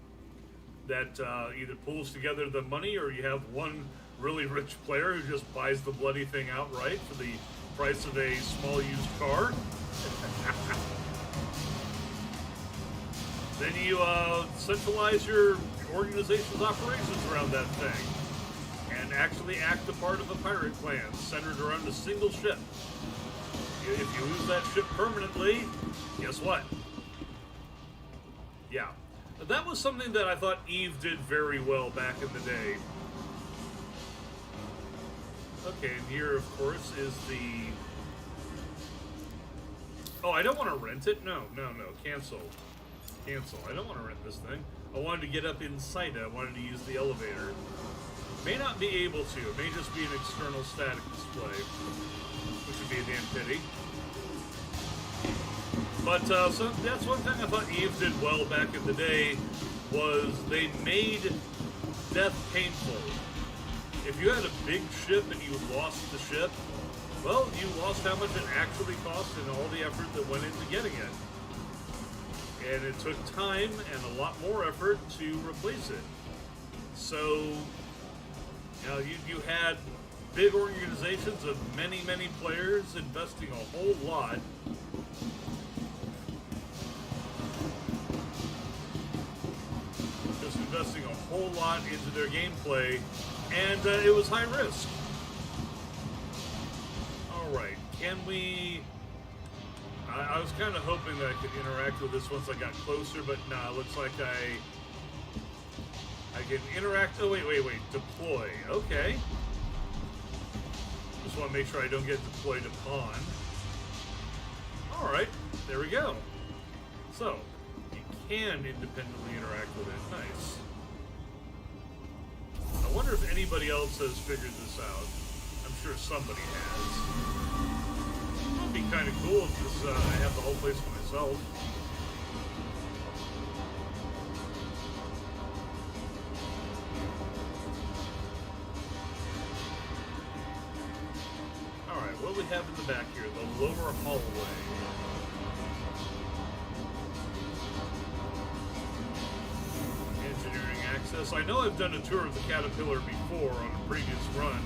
that either pulls together the money, or you have one really rich player who just buys the bloody thing outright for the price of a small used car. Then you centralize your organization's operations around that thing and actually act a part of a pirate clan centered around a single ship. If you lose that ship permanently, guess what? Yeah. That was something that I thought Eve did very well back in the day. Okay, and here, of course, is the... Oh, I don't want to rent it? No. Cancel. Cancel. I don't want to rent this thing. I wanted to get up inside it. I wanted to use the elevator. May not be able to. It may just be an external static display, which would be a damn pity. But, so that's one thing I thought Eve did well back in the day, was they made death painful. If you had a big ship and you lost the ship, well, you lost how much it actually cost and all the effort that went into getting it. And it took time and a lot more effort to replace it. So, you know, you had big organizations of many, many players investing a whole lot. Just investing a whole lot into their gameplay, and it was high risk. Alright, can we... I was kind of hoping that I could interact with this once I got closer, but nah, it looks like I can interact... Oh, wait. Deploy. Okay. Just want to make sure I don't get deployed upon. Alright, there we go. So, you can independently interact with it. Nice. I wonder if anybody else has figured this out. I'm sure somebody has. It'd be kind of cool if this, I have the whole place for myself. Alright, what do we have in the back here? The lower hallway. this. I know I've done a tour of the Caterpillar before on a previous run.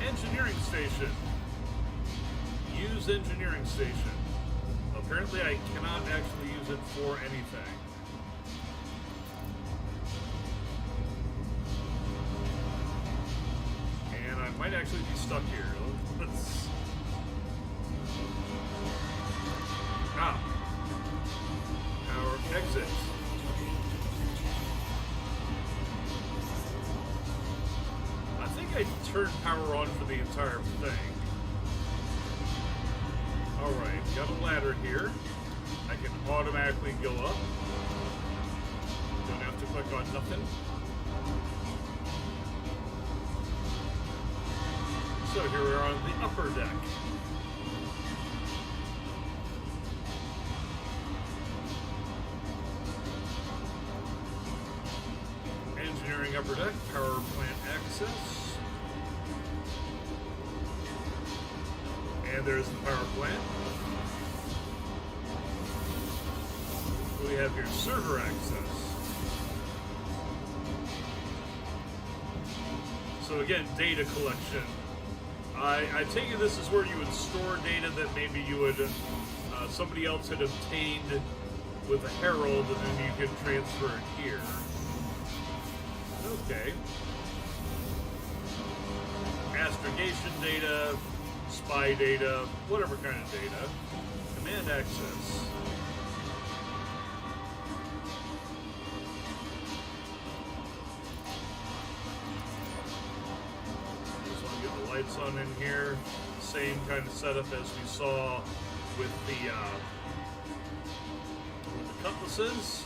Engineering station. Use engineering station. Apparently I cannot actually use it for anything. And I might actually be stuck here. Let's... Power exit. I think I turned power on for the entire thing. Alright, got a ladder here. I can automatically go up. Don't have to click on nothing. So here we are on the upper deck. Engineering upper deck, power plant access. And there's the power plant. We have here server access. So again, data collection. I take it this is where you would store data that maybe you would, somebody else had obtained with a herald, and then you could transfer it here. Okay. Astrogation data, spy data, whatever kind of data. Command access. Just want to get the lights on in here. Same kind of setup as we saw with the cutlasses.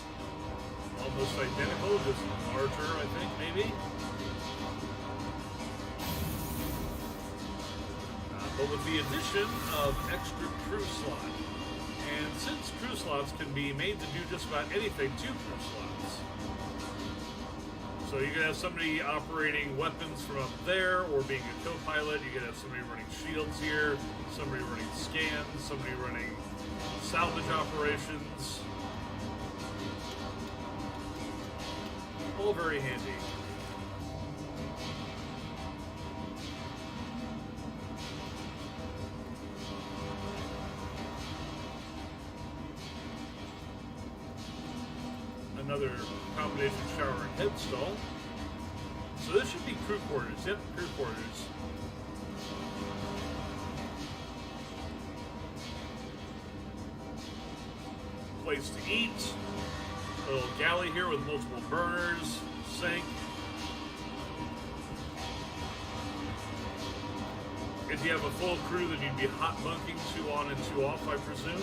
Almost identical, just larger, I think, maybe. But with the addition of extra crew slot. And since crew slots can be made to do just about anything to crew slots. So you could have somebody operating weapons from up there, or being a co-pilot. You could have somebody running shields here, somebody running scans, somebody running salvage operations. All very handy. Another combination shower and head stall. So this should be crew quarters. Yep, crew quarters. Place to eat. A little galley here with multiple burners, sink. If you have a full crew, then you'd be hot bunking 2 on and 2 off, I presume.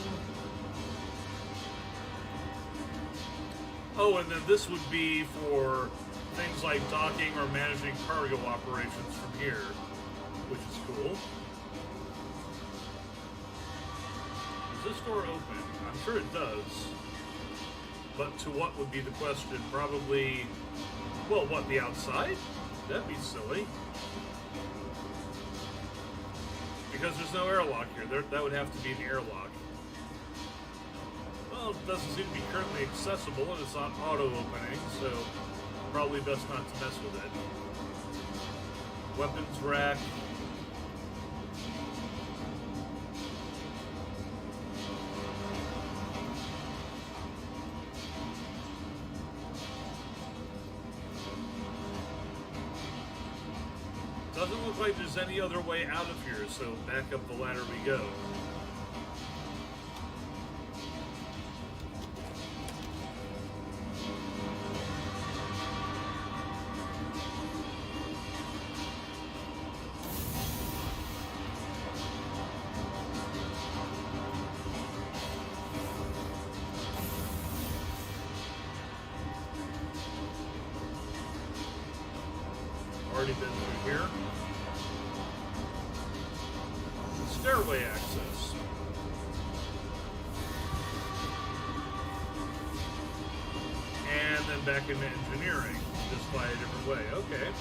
Oh, and then this would be for things like docking or managing cargo operations from here, which is cool. Is this door open? I'm sure it does. But to what would be the question? Probably, well, what, the outside? That'd be silly. Because there's no airlock here. That would have to be an airlock. Well, it doesn't seem to be currently accessible, and it's not auto-opening, so probably best not to mess with it. Weapons rack. Doesn't look like there's any other way out of here, so back up the ladder we go. Already been through here. Stairway access. And then back into engineering, just by a different way. Okay.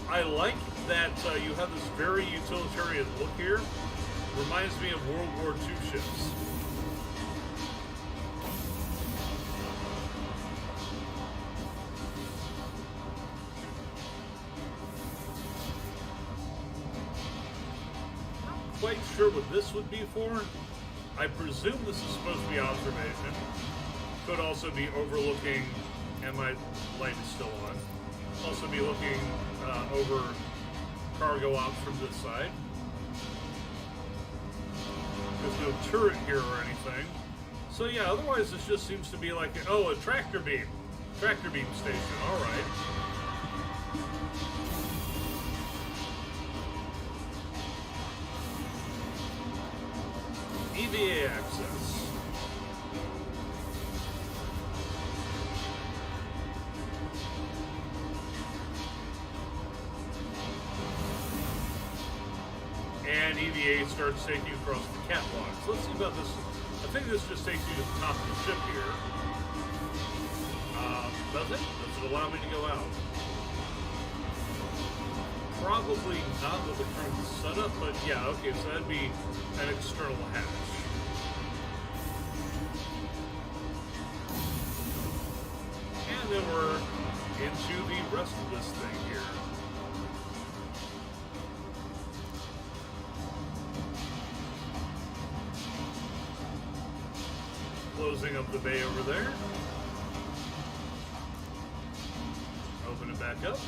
I like that you have this very utilitarian look here. Reminds me of World War II ships. quite sure what this would be for. I presume this is supposed to be observation. Could also be overlooking, and my light is still on. Also be looking over cargo ops from this side. There's no turret here or anything. So yeah, otherwise this just seems to be like, a tractor beam. Tractor beam station, alright. EVA access. And EVA starts taking you across the catwalk. So let's see about this. I think this just takes you to the top of the ship here. Does it? Does it allow me to go out? Probably not with the current setup, but yeah, okay, so that'd be an external hatch. And then we're into the rest of this thing here. Closing up the bay over there. Open it back up.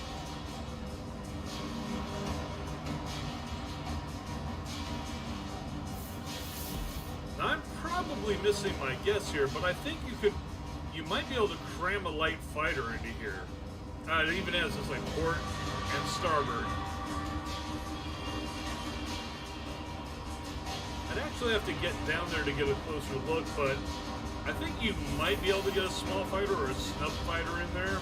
Now I'm probably missing my guess here, but I think you might be able to cram a light fighter into here. It even has this like port and starboard. I'd actually have to get down there to get a closer look, but I think you might be able to get a small fighter or a snub fighter in there.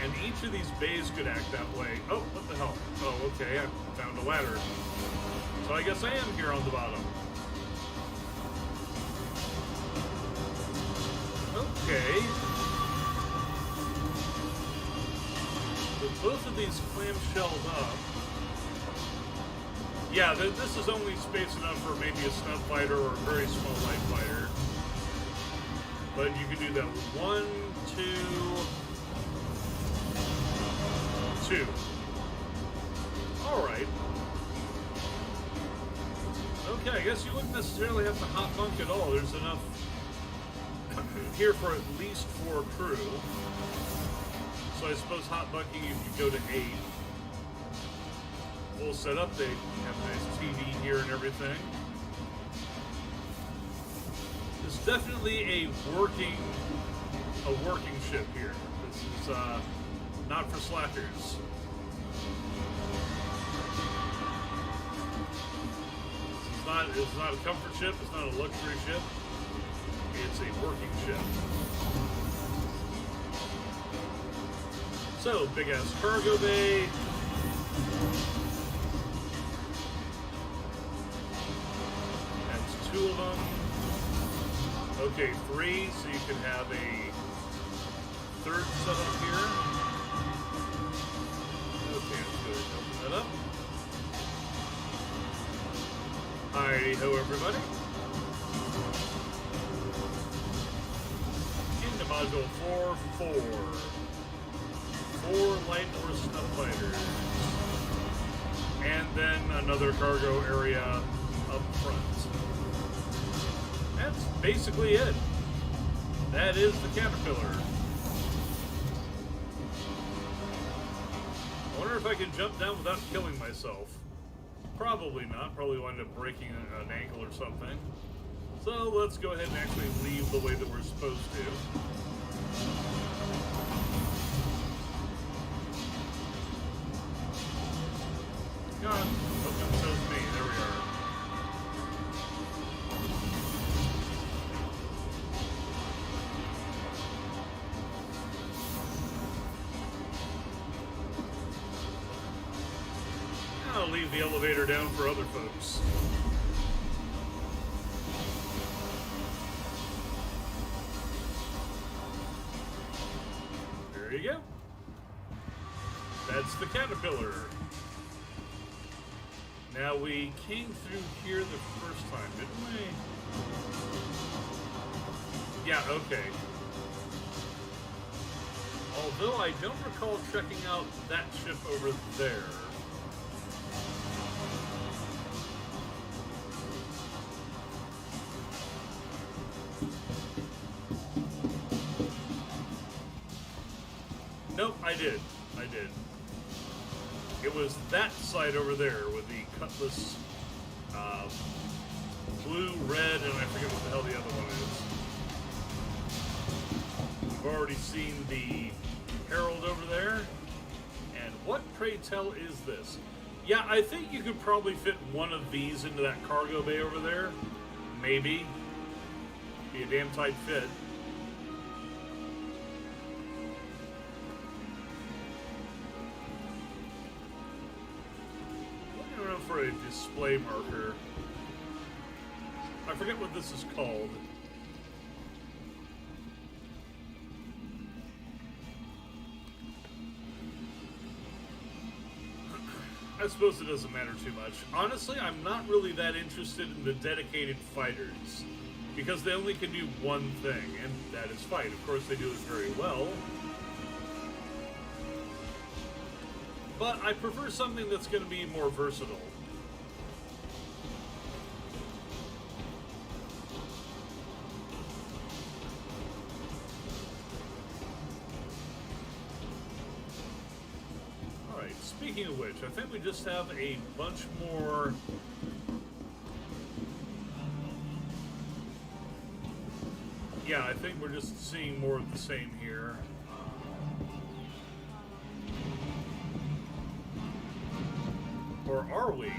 And each of these bays could act that way. Oh, what the hell? Oh, okay, I found a ladder. So I guess I am here on the bottom. Okay. With both of these clamshelled up. Yeah, this is only space enough for maybe a snub fighter or a very small light fighter. But you can do that with 1, 2. Alright. Okay, I guess you wouldn't necessarily have to hot bunk at all. There's enough here for at least 4 crew. So I suppose hot bunking if you go to 8. Full setup, they have a nice TV here and everything. It's definitely a working ship here. This is not for slackers. It's not a comfort ship, it's not a luxury ship. It's a working ship. So, big ass cargo bay. That's 2 of them. Okay, 3, so you can have a 3rd setup here. Okay, let's go ahead and open that up. Hi-ho, everybody. Into module 4-4. 4 light or snub fighters. And then another cargo area up front. That's basically it. That is the Caterpillar. I wonder if I can jump down without killing myself. Probably not. Probably wind up breaking an ankle or something. So let's go ahead and actually leave the way that we're supposed to. Come on. Open says me. There we are. I'll leave the elevator down for other folks. There you go. That's the Caterpillar. Now, we came through here the first time, didn't we? Yeah, okay. Although I don't recall checking out that ship over there. Nope, I did. I did. It was that side over there with the cutlass, blue, red, and I forget what the hell the other one is. We've already seen the herald over there. And what, pray tell, is this? Yeah, I think you could probably fit one of these into that cargo bay over there. Maybe. Be a damn tight fit. Looking around for a display marker. I forget what this is called. I suppose it doesn't matter too much. Honestly, I'm not really that interested in the dedicated fighters, because they only can do one thing, and that is fight. Of course, they do it very well. But I prefer something that's going to be more versatile. Speaking of which, I think we just have a bunch more. Yeah, I think we're just seeing more of the same here. Or are we?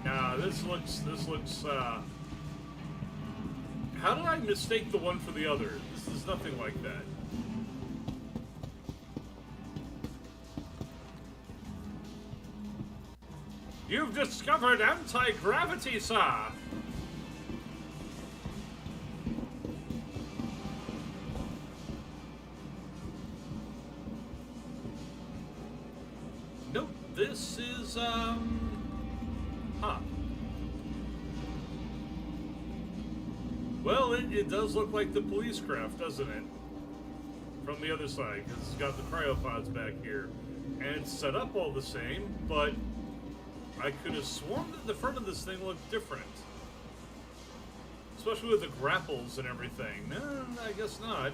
Nah, this looks, how did I mistake the one for the other? This is nothing like that. You've discovered anti-gravity, sir! Nope, this is, huh. Well, it does look like the police craft, doesn't it? From the other side, because it's got the cryopods back here. And it's set up all the same, but I could have sworn that the front of this thing looked different. Especially with the grapples and everything. No, I guess not.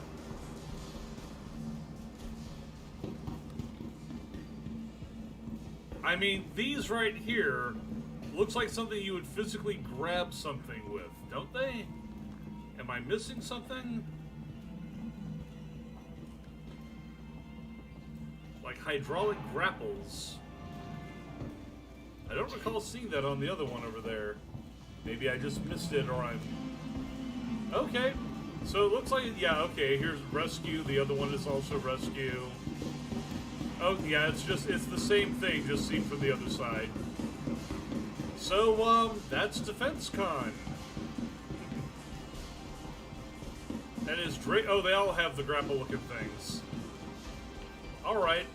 I mean, these right here looks like something you would physically grab something with, don't they? Am I missing something? Like hydraulic grapples. I don't recall seeing that on the other one over there. Maybe I just missed it, or I'm... Okay. So it looks like, yeah, okay, here's rescue. The other one is also rescue. Oh, yeah, it's the same thing, just seen from the other side. So, that's DefenseCon. That is Drake. Oh, they all have the grapple-looking things. Alright.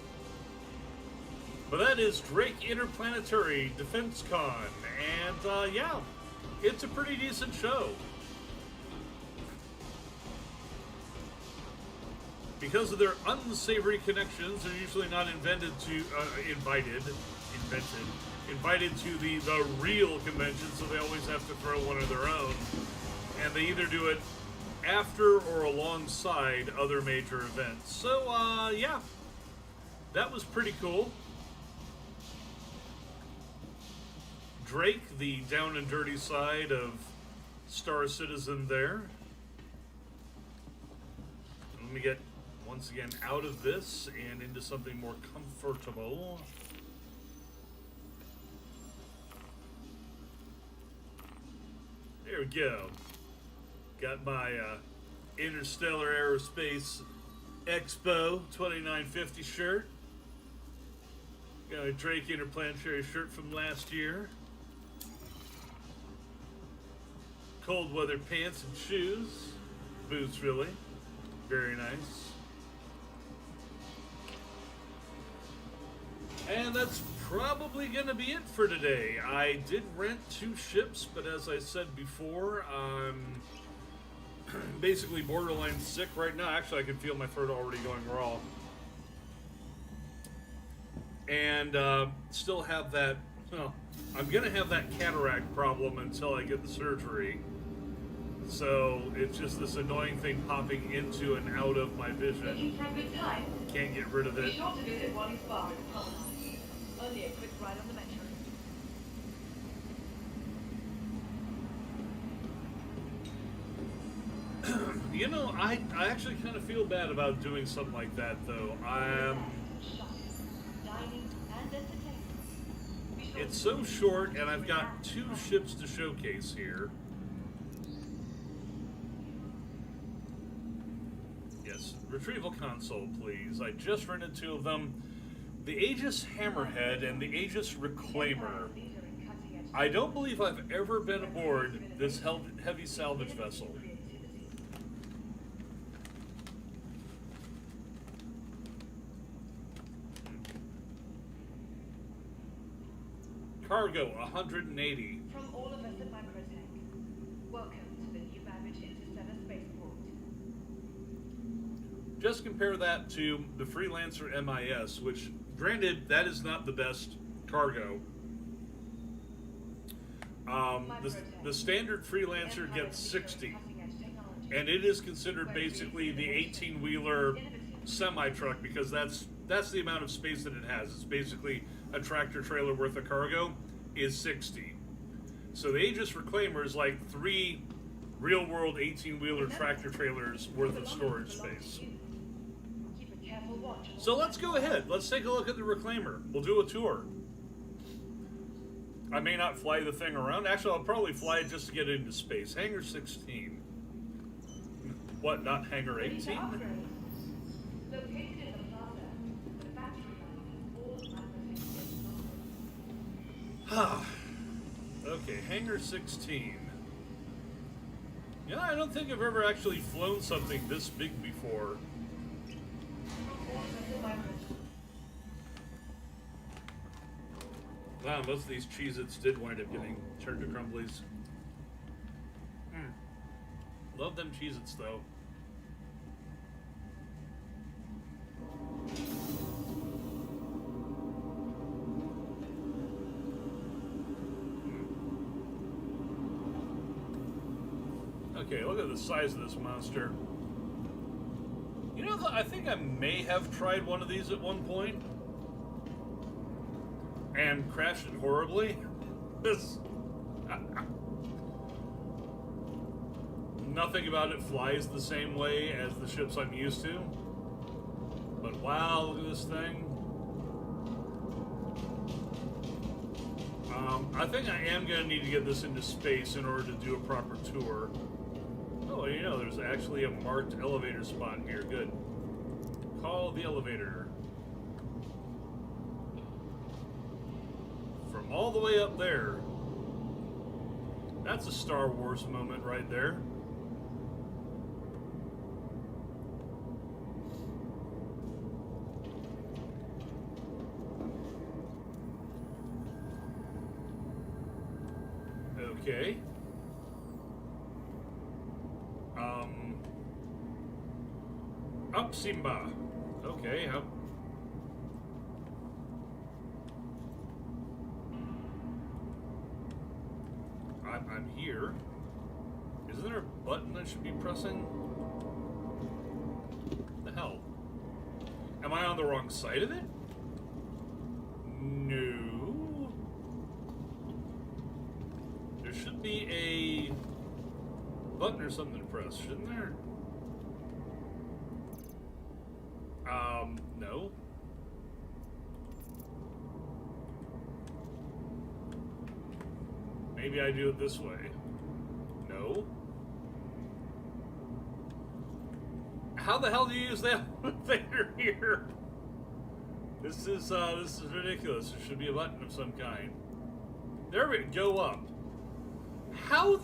But that is Drake Interplanetary DefenseCon, and yeah, it's a pretty decent show. Because of their unsavory connections, they're usually not invited to the real convention, so they always have to throw one of their own. And they either do it after or alongside other major events. So, yeah, that was pretty cool. Drake, the down and dirty side of Star Citizen there. Let me get, once again, out of this and into something more comfortable. There we go. Got my Interstellar Aerospace Expo 2950 shirt. Got a Drake Interplanetary shirt from last year. Cold weather pants and shoes. Boots, really. Very nice. And that's probably going to be it for today. I did rent 2 ships, but as I said before, I'm basically borderline sick right now. Actually, I can feel my throat already going raw. And still have that, well, I'm going to have that cataract problem until I get the surgery. So it's just this annoying thing popping into and out of my vision. Looking for a good time? Can't get rid of Be it. sure to visit Wally's bar in Promenade. Only a quick ride on the metro. You know, I actually kind of feel bad about doing something like that, though. Dining and entertainment. Be sure It's so short, and I've got 2 ships to showcase here. Yes, retrieval console, please. I just rented 2 of them. The Aegis Hammerhead and the Aegis Reclaimer. I don't believe I've ever been aboard this heavy salvage vessel. Cargo, 180. From all of us at Microtech, welcome to the new Babbage Interstellar Spaceport. Just compare that to the Freelancer MIS, which, granted, that is not the best cargo. The standard Freelancer gets 60, and it is considered basically the 18-wheeler semi-truck because that's the amount of space that it has. It's basically a tractor trailer worth of cargo is 60. So the Aegis Reclaimer is like 3 real-world 18-wheeler tractor trailers worth of storage space. Keep a careful watch. So let's go ahead. Let's take a look at the Reclaimer. We'll do a tour. I may not fly the thing around. Actually, I'll probably fly it just to get it into space. Hangar 16. What, not Hangar 18? Located in the plaza, the battery line is all Microtech. Okay, Hangar 16. Yeah, I don't think I've ever actually flown something this big before. Wow, most of these Cheez-Its did wind up getting turned to crumblies. Love them Cheez-Its, though. Okay, look at the size of this monster. You know, I think I may have tried one of these at one point and crashed it horribly. Nothing about it flies the same way as the ships I'm used to. But wow, look at this thing. I think I am going to need to get this into space in order to do a proper tour. Oh, you know, there's actually a marked elevator spot here. Good. Call the elevator. From all the way up there. That's a Star Wars moment right there. Okay. Up Simba. Okay, up. I'm here. Isn't there a button I should be pressing? What the hell? Am I on the wrong side of it? No. There should be a button or something to press, shouldn't there? No. Maybe I do it this way. No. How the hell do you use that elevator here? This is ridiculous. There should be a button of some kind. There we go. Up. How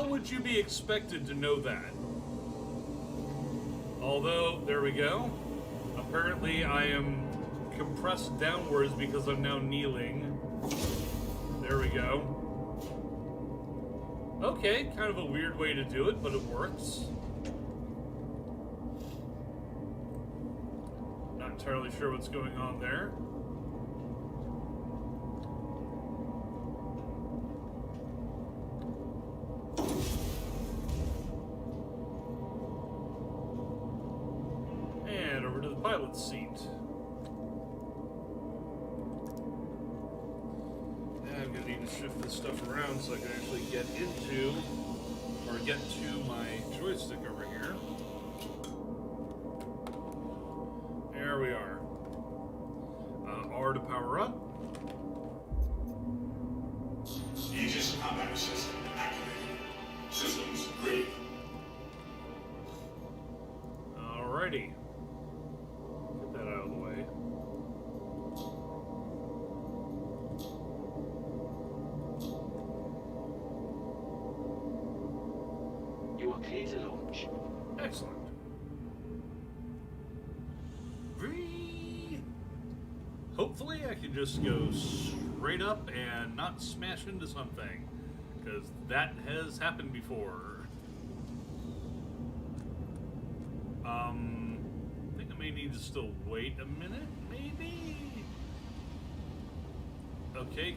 would you be expected to know that? Although, there we go. Apparently I am compressed downwards because I'm now kneeling. There we go. Okay, kind of a weird way to do it, but it works. Not entirely sure what's going on there. And over to the pilot's seat. And I'm going to need to shift this stuff around so I can actually get into, or get to my joystick over here. There we are. R to power up. Aegis combat system activated. Systems green. Alrighty. Get that out of the way. You are clear to launch. Excellent. Whee! Hopefully I can just go straight up and not smash into something, because that has happened before. I think I may need to still wait a minute, maybe? Okay,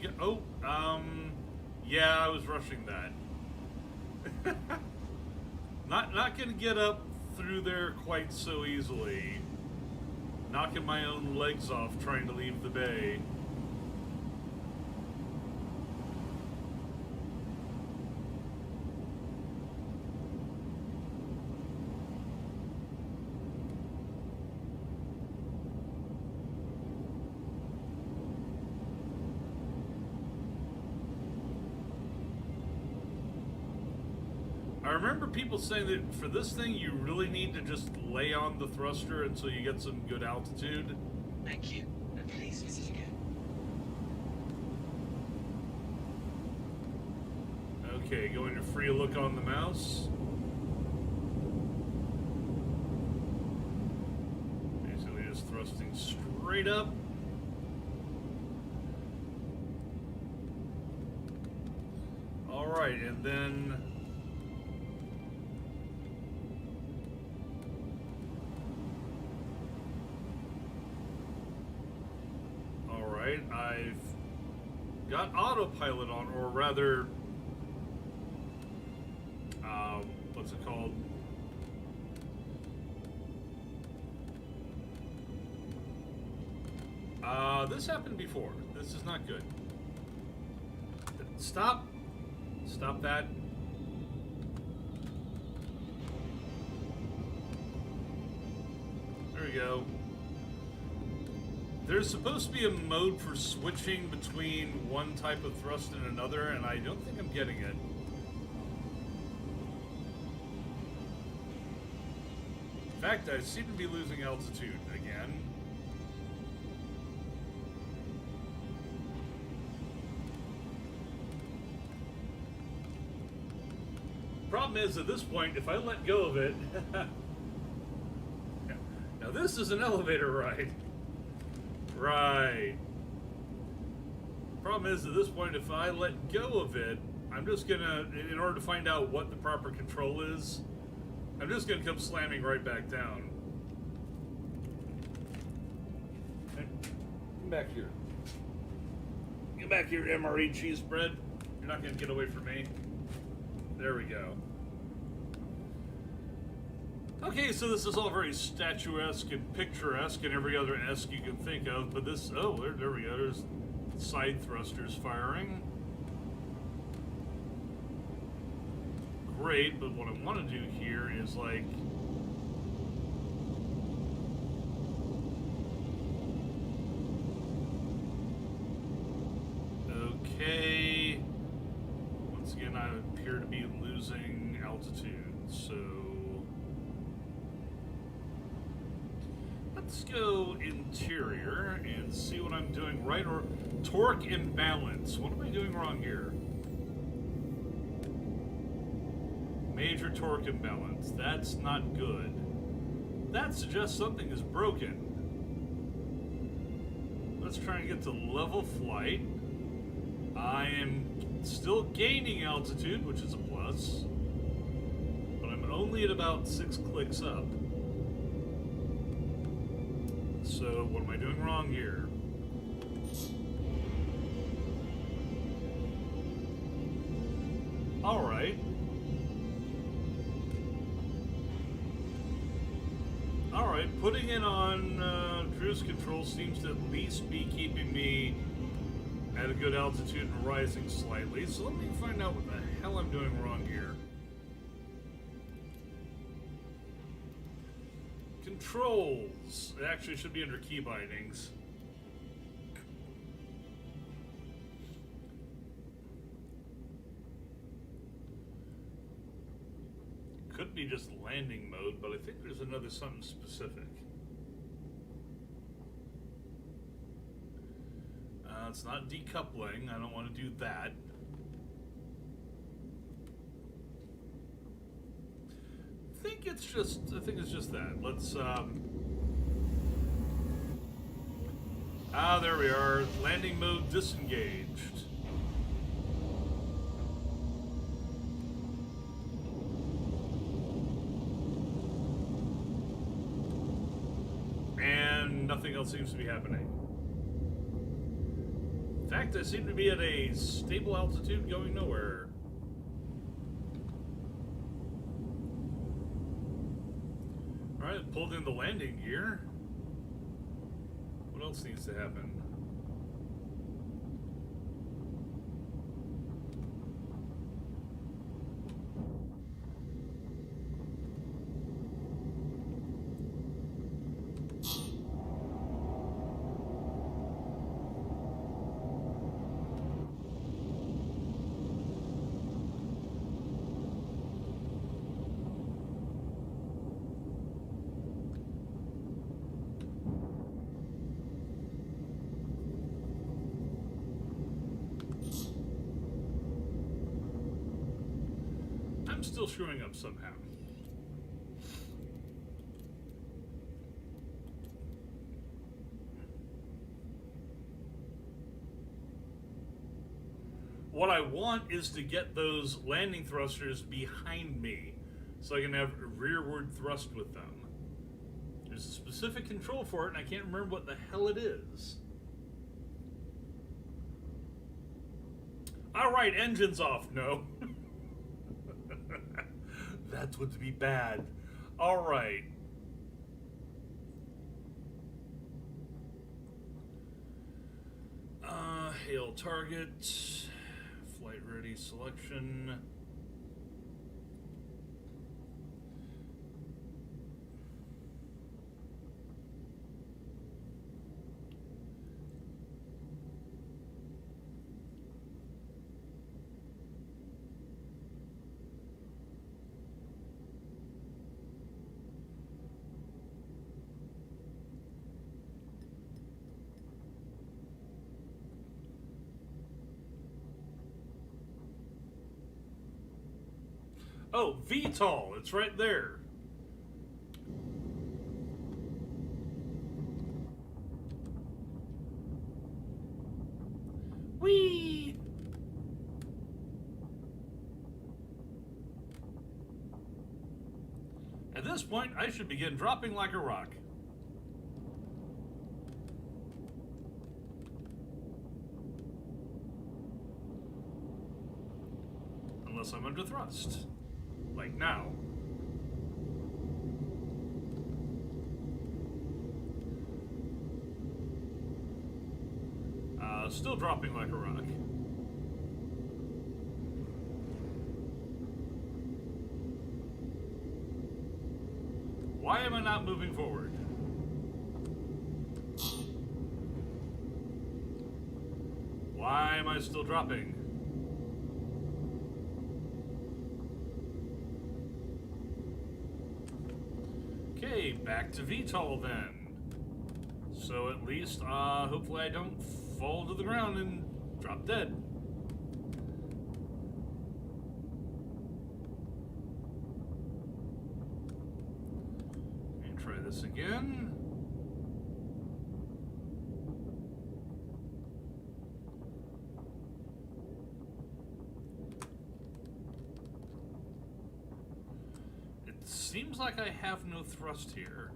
yeah, I was rushing that. Not gonna get up through there quite so easily. Knocking my own legs off trying to leave the bay. I remember people saying that for this thing you really need to just lay on the thruster until you get some good altitude. Thank you, and please visit again. Okay, going to free look on the mouse. Basically just thrusting straight up. Alright, and then I've got autopilot on, or rather, what's it called? This happened before. This is not good. Stop. Stop that. There we go. There's supposed to be a mode for switching between one type of thrust and another, and I don't think I'm getting it. In fact, I seem to be losing altitude again. Problem is, at this point, if I let go of it... Now this is an elevator ride. Right. Problem is, at this point, if I let go of it, I'm just gonna, in order to find out what the proper control is, I'm just gonna come slamming right back down. Hey, come back here. Get back here, MRE cheese bread. You're not gonna get away from me. There we go. Okay, so this is all very statuesque and picturesque and every other esque you can think of, but this, oh, there we go, there's side thrusters firing. Great, but what I want to do here is like... Okay, once again I appear to be losing altitude, so... Let's go interior and see what I'm doing right, or torque imbalance. What am I doing wrong here? Major torque imbalance. That's not good. That suggests something is broken. Let's try and get to level flight. I am still gaining altitude, which is a plus, but I'm only at about 6 clicks up. So, what am I doing wrong here? Alright. Alright, putting it on cruise control seems to at least be keeping me at a good altitude and rising slightly. So let me find out what the hell I'm doing wrong here. Controls. It actually should be under key bindings. Could be just landing mode, but I think there's another something specific. It's not decoupling. I don't want to do that. I think it's just that. Let's there we are. Landing mode disengaged. And nothing else seems to be happening. In fact, I seem to be at a stable altitude going nowhere. Alright, pulled in the landing gear. What else needs to happen? I'm still screwing up somehow. What I want is to get those landing thrusters behind me so I can have a rearward thrust with them. There's a specific control for it, and I can't remember what the hell it is. Alright, engine's off. No. That would be bad. Alright. Hail target. Flight ready selection. Oh, VTOL, it's right there. Whee! At this point, I should begin dropping like a rock. Unless I'm under thrust. Like now. Still dropping like a rock. Why am I not moving forward? Why am I still dropping? Okay, back to VTOL then. So at least, hopefully I don't fall to the ground and drop dead. And try this again. Seems like I have no thrust here.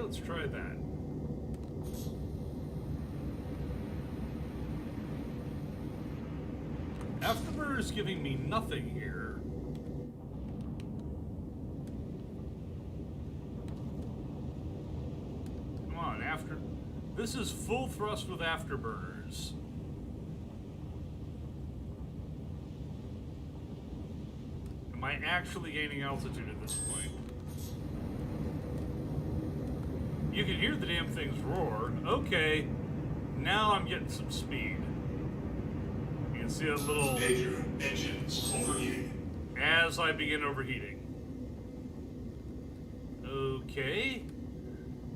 let's try that. Afterburner's giving me nothing here. Come on, after... This is full thrust with afterburners. Am I actually gaining altitude at this point? You can hear the damn things roar. Okay, now I'm getting some speed. You can see a little... Danger, engines overheating. As I begin overheating. Okay.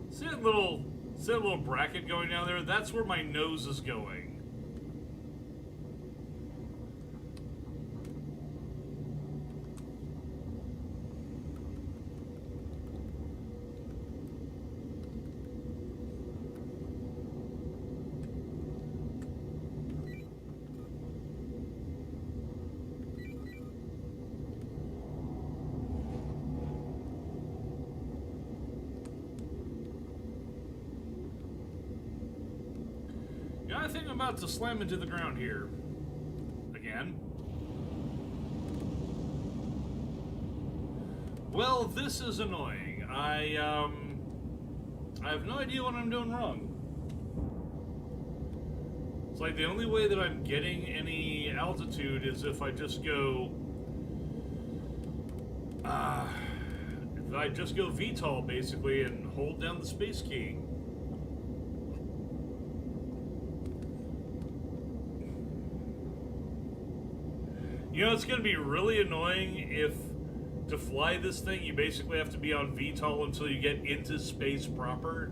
See that little bracket going down there? That's where my nose is going. I think I'm about to slam into the ground here. Again. Well, this is annoying. I have no idea what I'm doing wrong. It's like the only way that I'm getting any altitude is if I just go... if I just go VTOL, basically, and hold down the space key. You know, it's going to be really annoying if, to fly this thing, you basically have to be on VTOL until you get into space proper.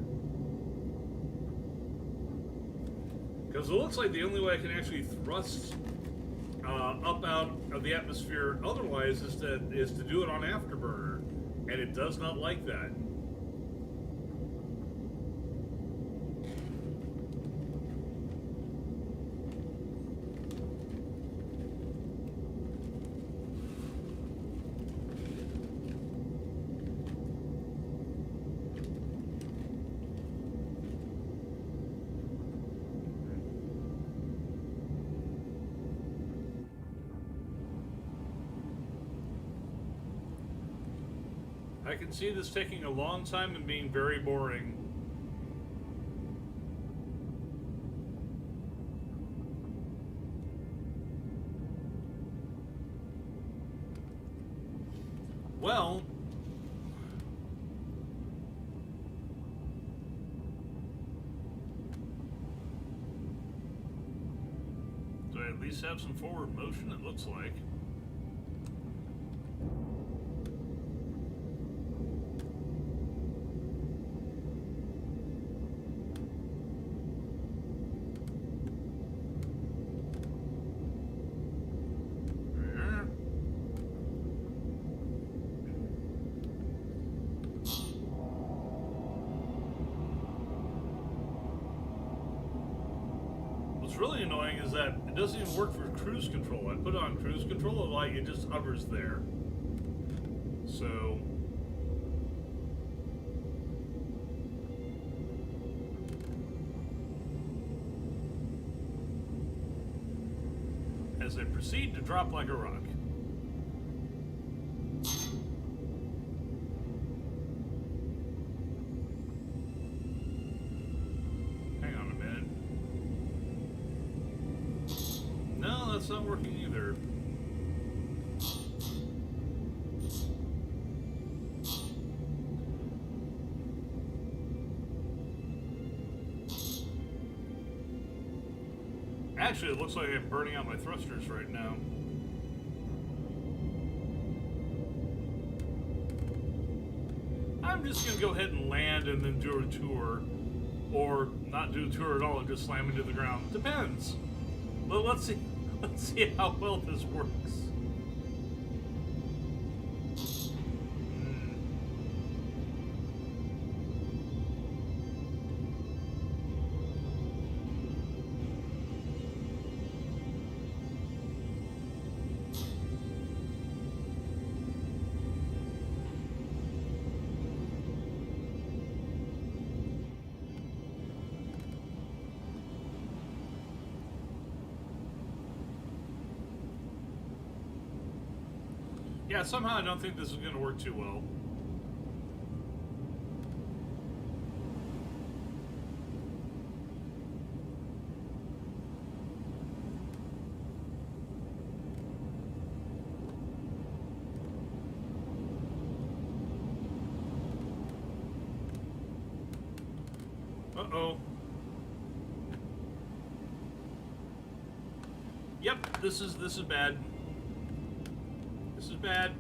Because it looks like the only way I can actually thrust up out of the atmosphere otherwise is to do it on afterburner. And it does not like that. I can see this taking a long time and being very boring. Well, do I at least have some forward motion, it looks like? Really annoying is that it doesn't even work for cruise control. I put it on cruise control, like it just hovers there. So as I proceed to drop like a rock. That's not working either. Actually, it looks like I'm burning out my thrusters right now. I'm just gonna go ahead and land and then do a tour. Or not do a tour at all and just slam into the ground. Depends. Well, let's see. Let's see how well this works. Yeah, somehow I don't think this is going to work too well. Uh-oh. Yep, this is bad. This is bad.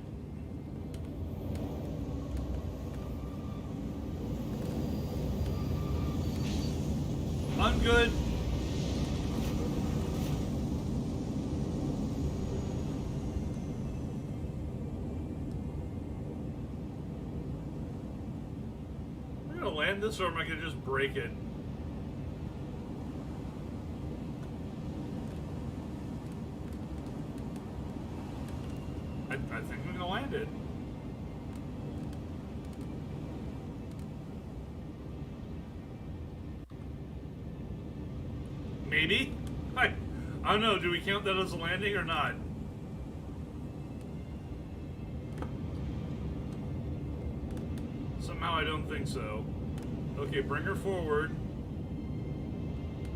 I'm good. Am I gonna land this, or am I gonna just break it? I think I'm gonna land it. Maybe? I don't know, do we count that as a landing or not? Somehow I don't think so. Okay, bring her forward.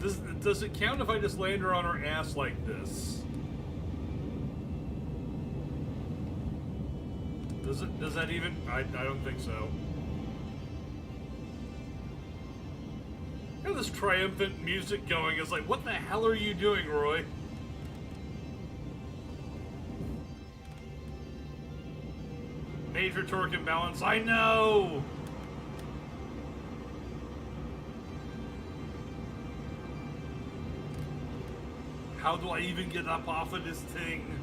Does it count if I just land her on her ass like this? Does that even? I don't think so. This triumphant music going is like, what the hell are you doing, Roy? Major torque imbalance, I know! How do I even get up off of this thing?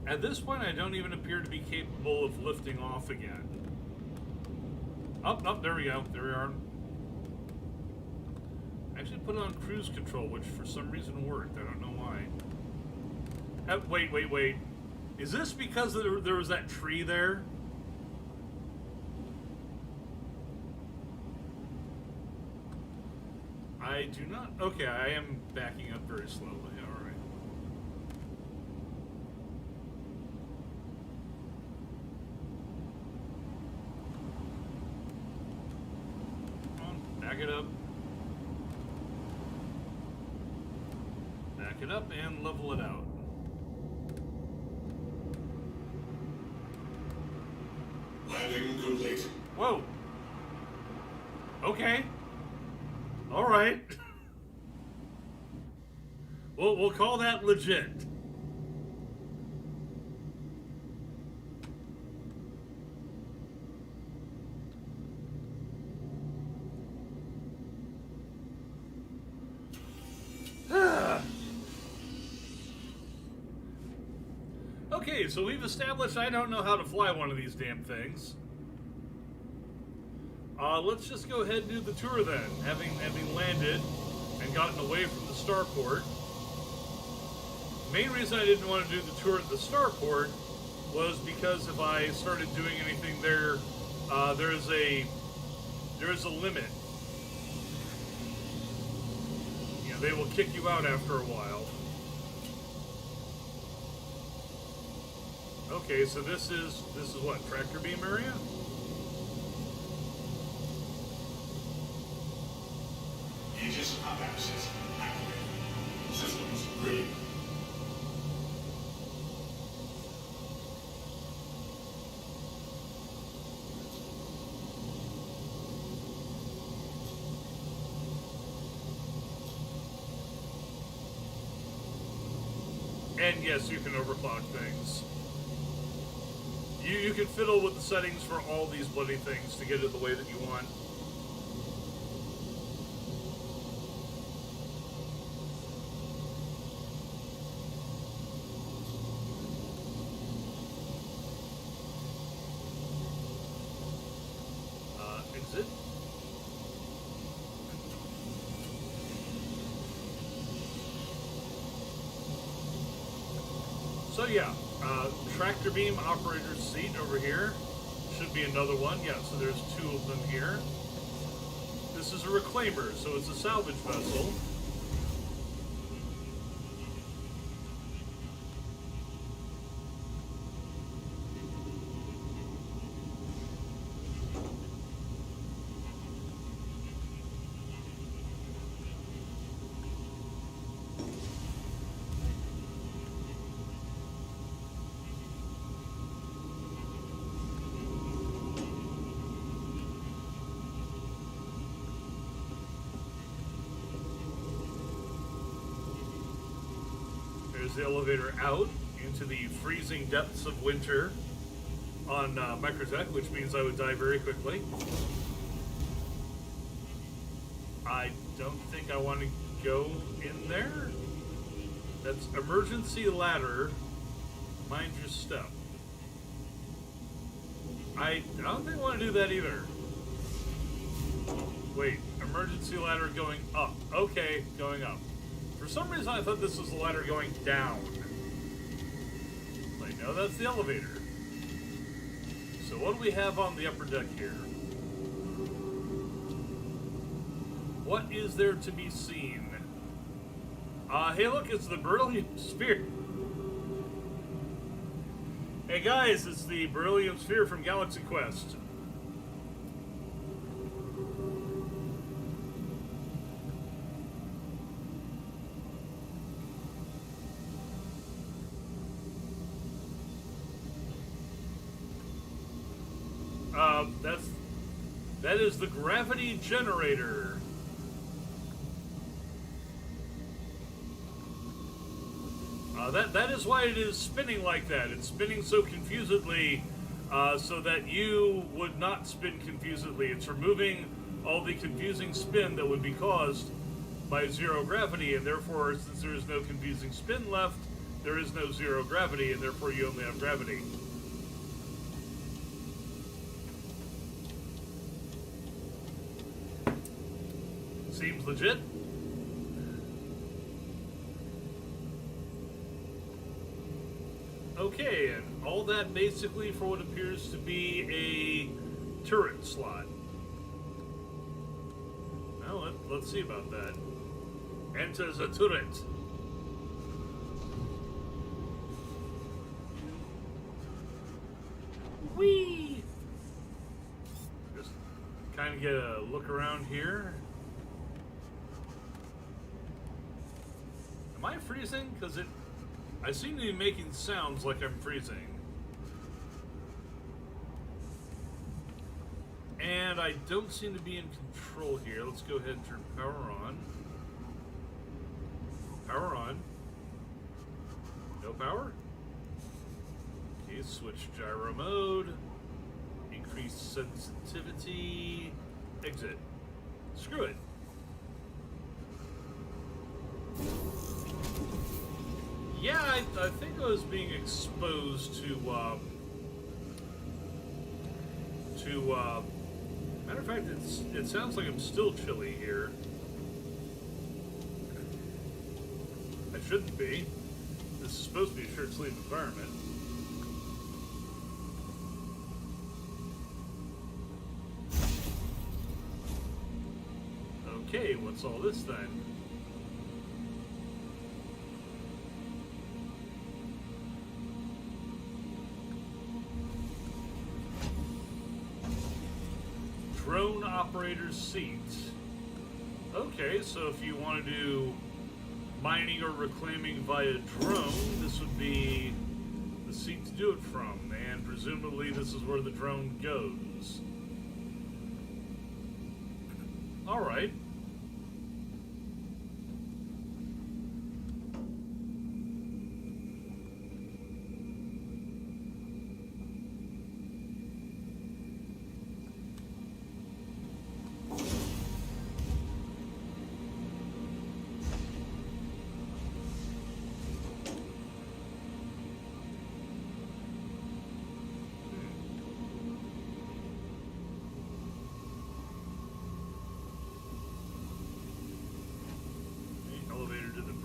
At this point, I don't even appear to be capable of lifting off again. Oh, there we go. There we are. I actually put on cruise control, which for some reason worked. I don't know why. Wait. Is this because there was that tree there? I do not... Okay, I am backing up very slowly. All right. Back it up. Back it up and level it out. Landing complete. Whoa. Okay. All right. We'll call that legit. Okay, so we've established I don't know how to fly one of these damn things. Let's just go ahead and do the tour then, having landed and gotten away from the starport. Main reason I didn't want to do the tour at the starport was because if I started doing anything there, there's a limit. You know, they will kick you out after a while. Okay, so this is what, tractor beam area? Aegis combat system activated. Systems green. And yes, you can overclock things. You can fiddle with the settings for all these bloody things to get it the way that you want. Exit. So yeah, tractor beam operator's seat over here. Should be another one. Yeah, so there's two of them here. This is a reclaimer, so it's a salvage vessel. There's the elevator out into the freezing depths of winter on Microtech, which means I would die very quickly. I don't think I want to go in there. That's emergency ladder. Mind your step. I don't think I want to do that either. Wait, emergency ladder going up. Okay, going up. For some reason I thought this was the ladder going down. Like, no, that's the elevator. So what do we have on the upper deck here? What is there to be seen? Hey look, it's the beryllium sphere. Hey guys, it's the beryllium sphere from Galaxy Quest. That is the gravity generator. That is why it is spinning like that. It's spinning so confusedly, so that you would not spin confusedly. It's removing all the confusing spin that would be caused by zero gravity, and therefore, since there is no confusing spin left, there is no zero gravity, and therefore you only have gravity. Seems legit. Okay, and all that basically for what appears to be a turret slot. Well, let's see about that. Enters a turret. Whee! Just kind of get a look around here. Am I freezing? Because I seem to be making sounds like I'm freezing. And I don't seem to be in control here. Let's go ahead and turn power on. Power on. No power? Okay, switch gyro mode. Increase sensitivity. Exit. Screw it. Yeah, I think I was being exposed to matter of fact, it sounds like I'm still chilly here. I shouldn't be. This is supposed to be a shirt sleeve environment. Okay, what's all this then? Drone operator's seat. Okay, so if you want to do mining or reclaiming via drone, this would be the seat to do it from, and presumably this is where the drone goes. Alright.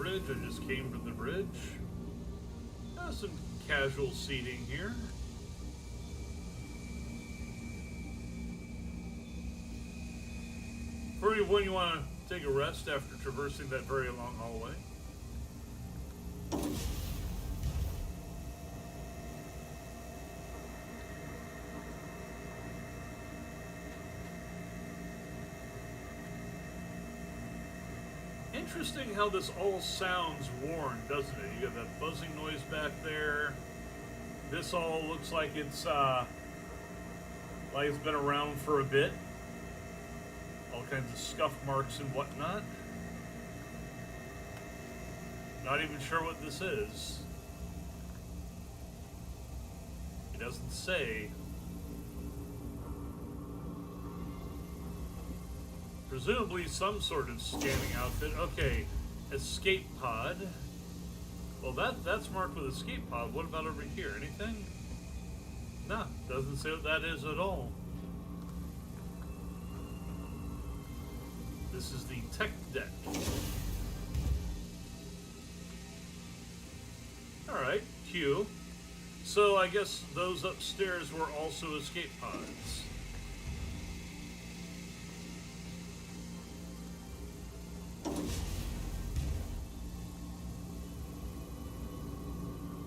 I just came from the bridge. Some casual seating here. For for anyone you want to take a rest after traversing that very long hallway. Interesting how this all sounds worn, doesn't it? You got that buzzing noise back there. This all looks like it's been around for a bit. All kinds of scuff marks and whatnot. Not even sure what this is. It doesn't say. Presumably some sort of scanning outfit. Okay, escape pod. Well, that's marked with escape pod. What about over here? Anything? Nah, doesn't say what that is at all. This is the tech deck. Alright, Q. So I guess those upstairs were also escape pods.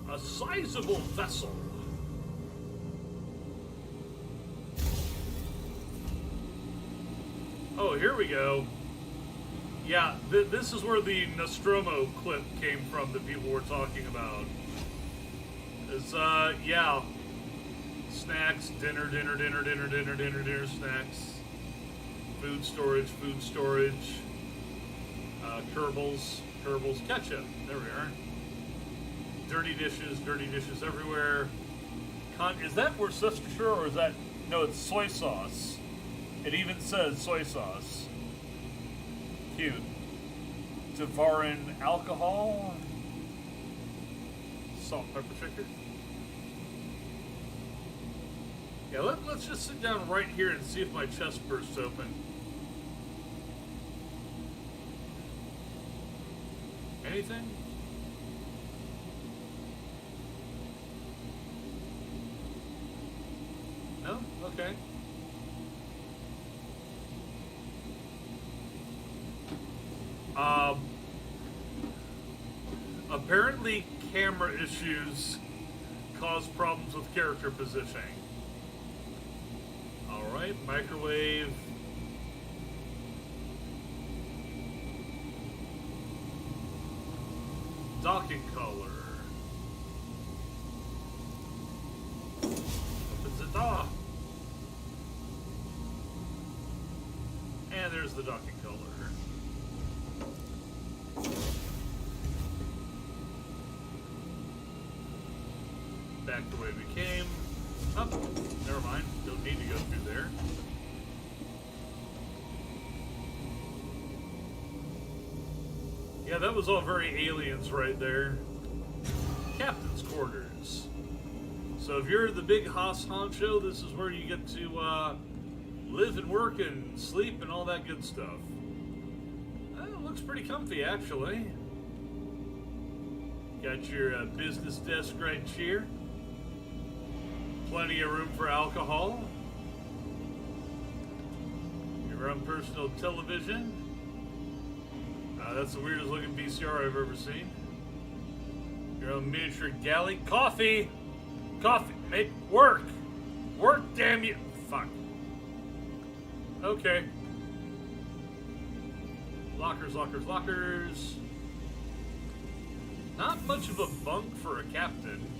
A sizable vessel. Oh, here we go. Yeah, this is where the Nostromo clip came from that people were talking about. It's, yeah. Snacks, dinner, snacks. Food storage. Kerbals, ketchup. There we are. Dirty dishes everywhere. Is that Worcestershire or is that... No, it's soy sauce. It even says soy sauce. Cute. Tavarin alcohol. Salt, pepper, shaker. Yeah, let's just sit down right here and see if my chest bursts open. Anything? No? Okay. Apparently camera issues cause problems with character positioning. Alright, microwave. Docking collar. Opens the door. And there's the docking collar. Back the way we came. Oh, never mind. Don't need to go through there. Yeah, that was all very Aliens right there. Captain's quarters. So if you're the big Haas honcho, this is where you get to live and work and sleep and all that good stuff. It looks pretty comfy, actually. Got your business desk right here. Plenty of room for alcohol. Your own personal television. That's the weirdest looking VCR I've ever seen. Your own miniature galley. Coffee! Coffee! Make work! Work, damn you! Fuck. Okay. Lockers. Not much of a bunk for a captain.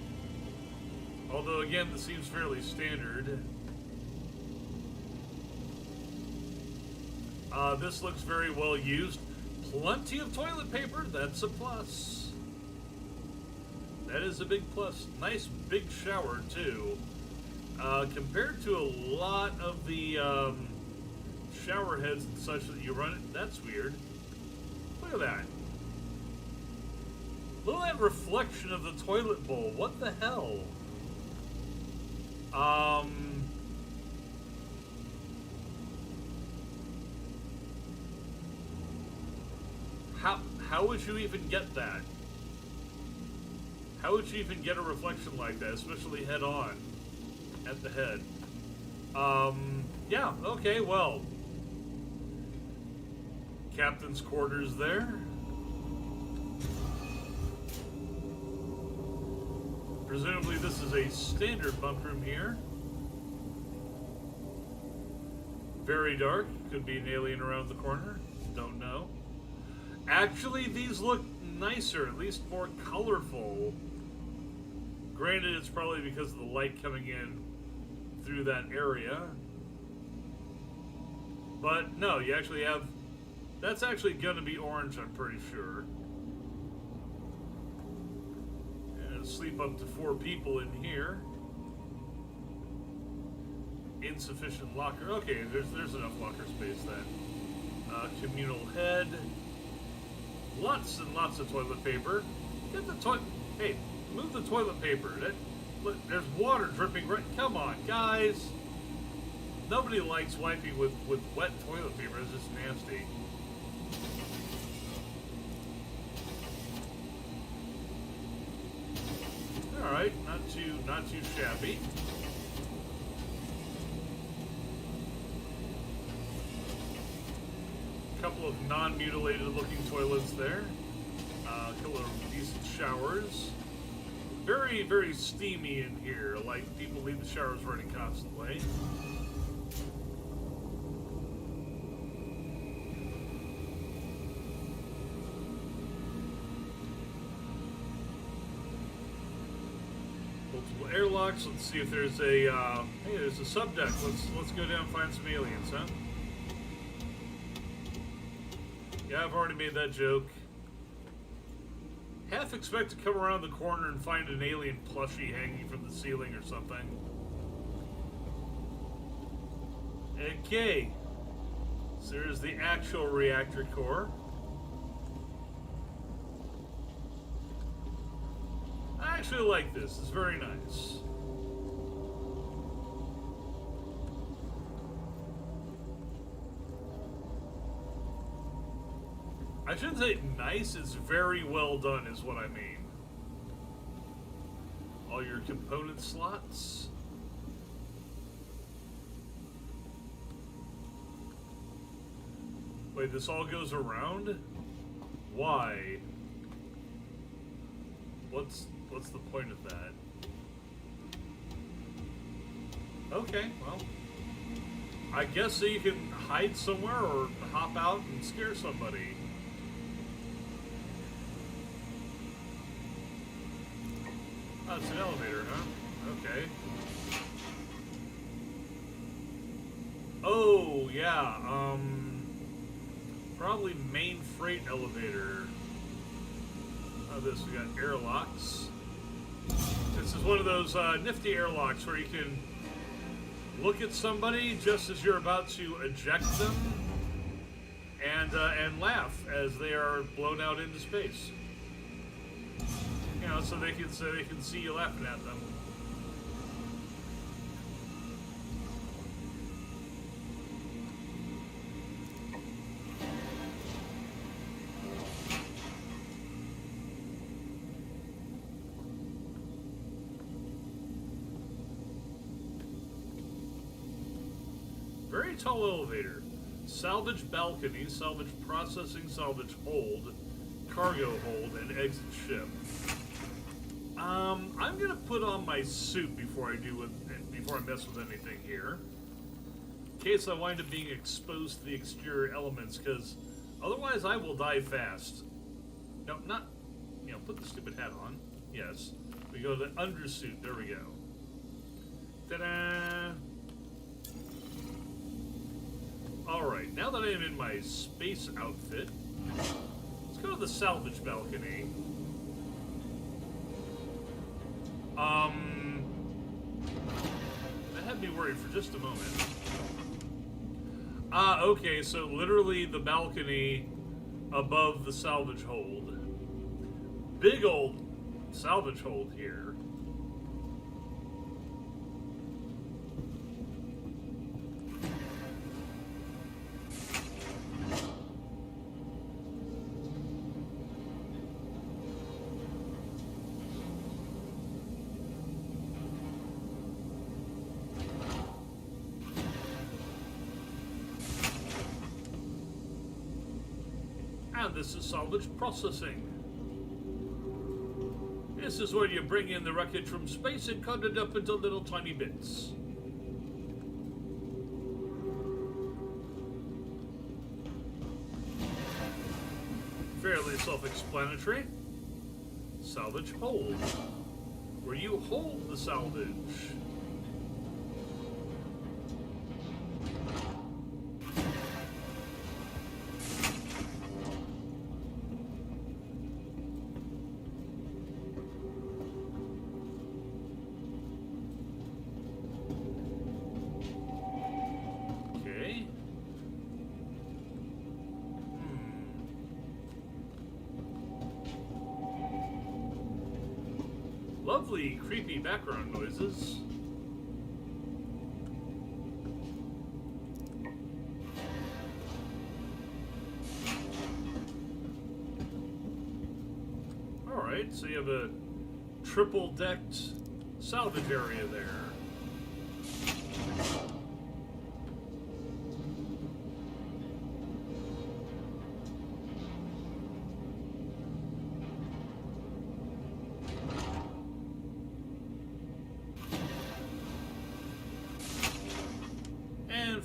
Although, again, this seems fairly standard. This looks very well used. Plenty of toilet paper, that's a plus. That is a big plus. Nice big shower, too. Compared to a lot of the shower heads and such that you run it, that's weird. Look at that. Look at that reflection of the toilet bowl. What the hell? How would you even get that? How would you even get a reflection like that, especially head on at the head? Yeah, okay, well. captain's quarters there. Presumably this is a standard bunk room here. Very dark. Could be an alien around the corner. Don't know. Actually, these look nicer, at least more colorful. Granted, it's probably because of the light coming in through that area. But no, you actually have... That's actually going to be orange, I'm pretty sure. And sleep up to 4 people in here. Insufficient locker. Okay, there's enough locker space then. Communal head. Lots and lots of toilet paper. Get the toilet... Hey, move the toilet paper. There's water dripping right... Come on, guys. Nobody likes wiping with wet toilet paper. It's just nasty. Alright, not too shabby. Couple of non-mutilated looking toilets there. A couple of decent showers. Very, very steamy in here. Like, people leave the showers running constantly. Multiple airlocks. Let's see if there's a, hey, there's a subdeck. Let's go down and find some aliens, huh? Yeah, I've already made that joke. Half expect to come around the corner and find an alien plushie hanging from the ceiling or something. Okay. So there's the actual reactor core. I actually like this. It's very nice. I shouldn't say nice, it's very well done is what I mean. All your component slots. Wait, this all goes around? Why? What's the point of that? Okay, well, I guess so you can hide somewhere or hop out and scare somebody. Oh, it's an elevator, huh? Okay. Oh, yeah, probably main freight elevator. Oh, this, we got airlocks. This is one of those nifty airlocks where you can look at somebody just as you're about to eject them and laugh as they are blown out into space. You know, so they can see you laughing at them. Very tall elevator. Salvage balcony, salvage processing, salvage hold, cargo hold, and exit ship. I'm gonna put on my suit before I mess with anything here, in case I wind up being exposed to the exterior elements, because otherwise I will die fast. No, not, you know, put the stupid hat on. Yes, we go to the undersuit. There we go. Ta-da! All right, now that I am in my space outfit, let's go to the salvage balcony. That had me worried for just a moment. Okay, so literally the balcony above the salvage hold. Big old salvage hold here. And this is salvage processing. This is where you bring in the wreckage from space and cut it up into little tiny bits. Fairly self-explanatory. Salvage hold, where you hold the salvage. Lovely, creepy background noises. Alright, so you have a triple-decked salvage area there.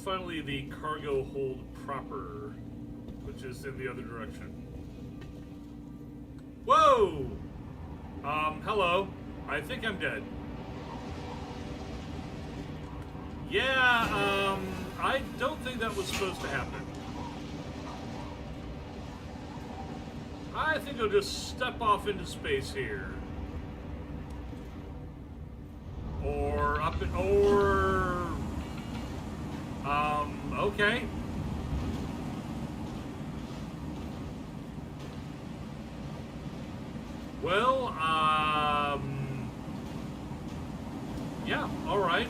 Finally, the cargo hold proper, which is in the other direction. Whoa! Hello. I think I'm dead. Yeah, I don't think that was supposed to happen. I think I'll just step off into space here. Or up in, okay. Well, yeah, alright.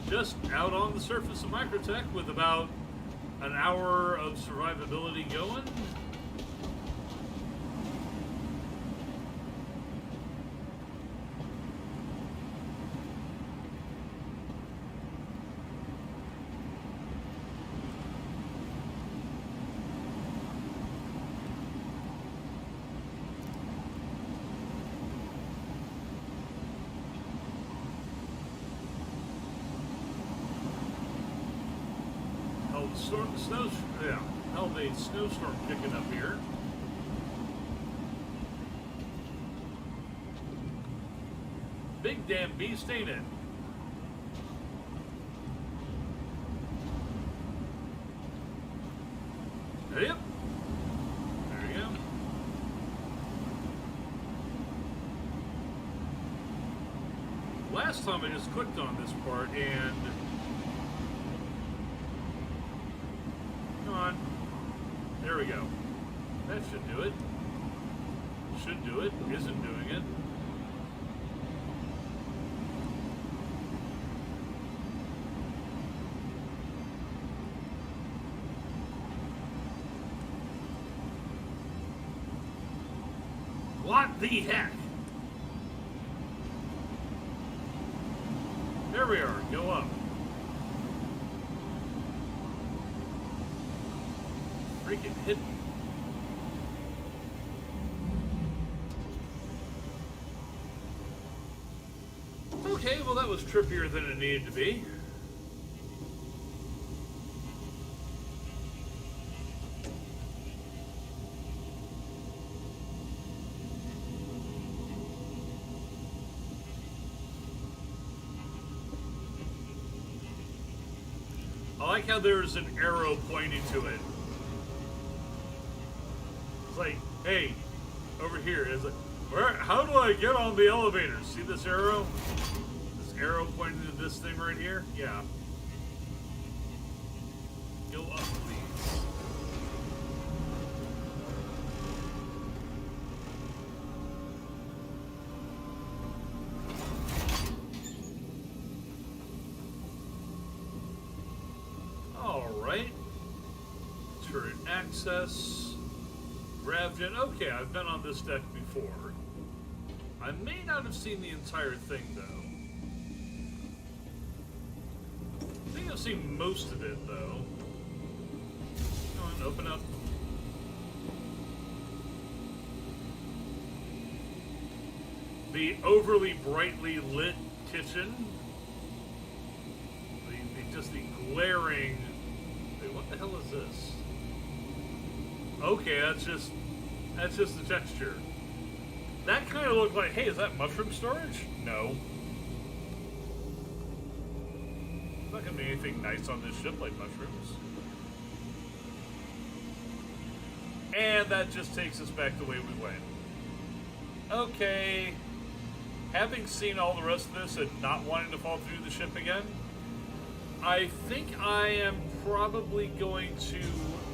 Just out on the surface of Microtech with about an hour of survivability going. Snowstorm kicking up here. Big damn beast, ain't it? Yep. There we go. Last time I just clicked on this part and... Come on. There we go. That should do it. Should do it. Isn't doing it. What the heck? There we are. Go up. Freaking hidden. Okay, well that was trippier than it needed to be. I like how there's an arrow pointing to it. Like, hey, over here is like, where? How do I get on the elevator? See this arrow? This arrow pointing to this thing right here? Yeah. Go up, please. All right. Turret access. Gravgen. Okay, I've been on this deck before. I may not have seen the entire thing, though. I think I've seen most of it, though. Come on, open up. The overly brightly lit kitchen. Just the glaring... Wait, what the hell is this? Okay, that's just the texture. That kind of looked like, hey, is that mushroom storage? No. There's not going to be anything nice on this ship like mushrooms. And that just takes us back the way we went. Okay. Having seen all the rest of this and not wanting to fall through the ship again, I think I am probably going to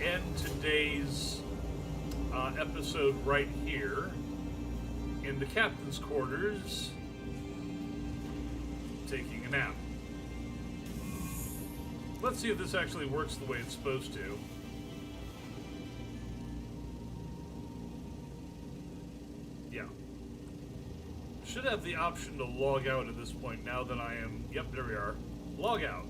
end today's episode right here in the captain's quarters, taking a nap. Let's see if this actually works the way it's supposed to. Yeah. Should have the option to log out at this point now that I am... Yep, there we are. Log out.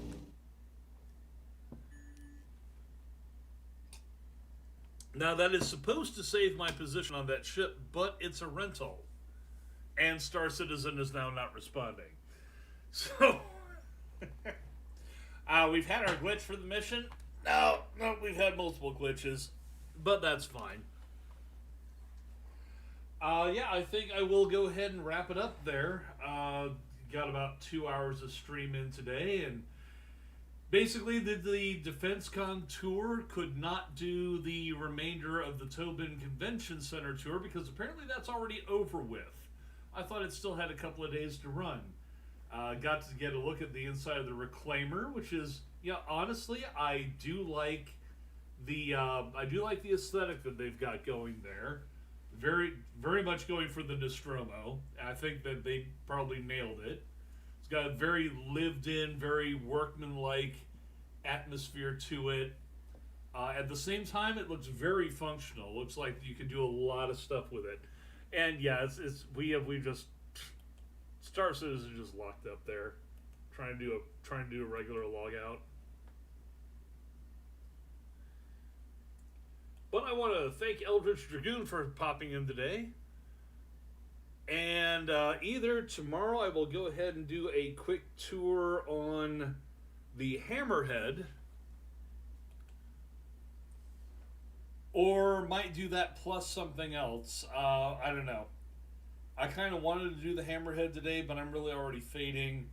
Now, that is supposed to save my position on that ship, but it's a rental. And Star Citizen is now not responding. So, we've had our glitch for the mission. No, we've had multiple glitches, but that's fine. Yeah, I think I will go ahead and wrap it up there. Got about 2 hours of stream in today, and basically, the Defense Con tour could not do the remainder of the Tobin Convention Center tour because apparently that's already over with. I thought it still had a couple of days to run. Got to get a look at the inside of the Reclaimer, which is, yeah, honestly, I do like the aesthetic that they've got going there. Very, very much going for the Nostromo. I think that they probably nailed it. It's got a very lived-in, very workmanlike atmosphere to it. At the same time, it looks very functional. It looks like you can do a lot of stuff with it. And yeah, we just Star Citizen just locked up there, trying to do a regular log out. But I want to thank Eldritch Dragoon for popping in today. And either tomorrow I will go ahead and do a quick tour on the Hammerhead, or might do that plus something else. I don't know. I kind of wanted to do the Hammerhead today, but I'm really already fading.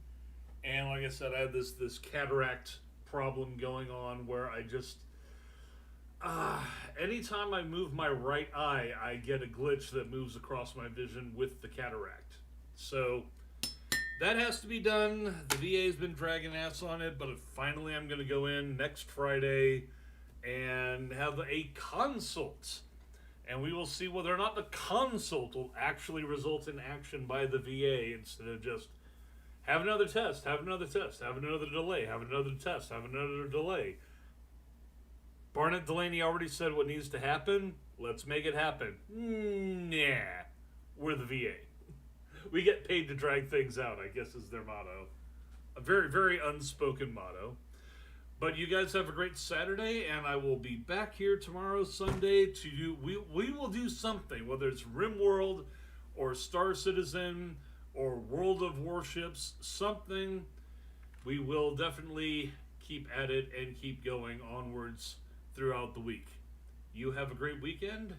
And like I said, I had this cataract problem going on where I just... anytime I move my right eye, I get a glitch that moves across my vision with the cataract. So, that has to be done. The VA's been dragging ass on it, but finally I'm going to go in next Friday and have a consult. And we will see whether or not the consult will actually result in action by the VA instead of just have another test, have another test, have another delay, have another test, have another delay. Barnett Delaney already said what needs to happen. Let's make it happen. Nah. We're the VA. We get paid to drag things out, I guess is their motto. A very, very unspoken motto. But you guys have a great Saturday, and I will be back here tomorrow, Sunday, to do... We will do something, whether it's RimWorld or Star Citizen or World of Warships, something. We will definitely keep at it and keep going onwards throughout the week. You have a great weekend.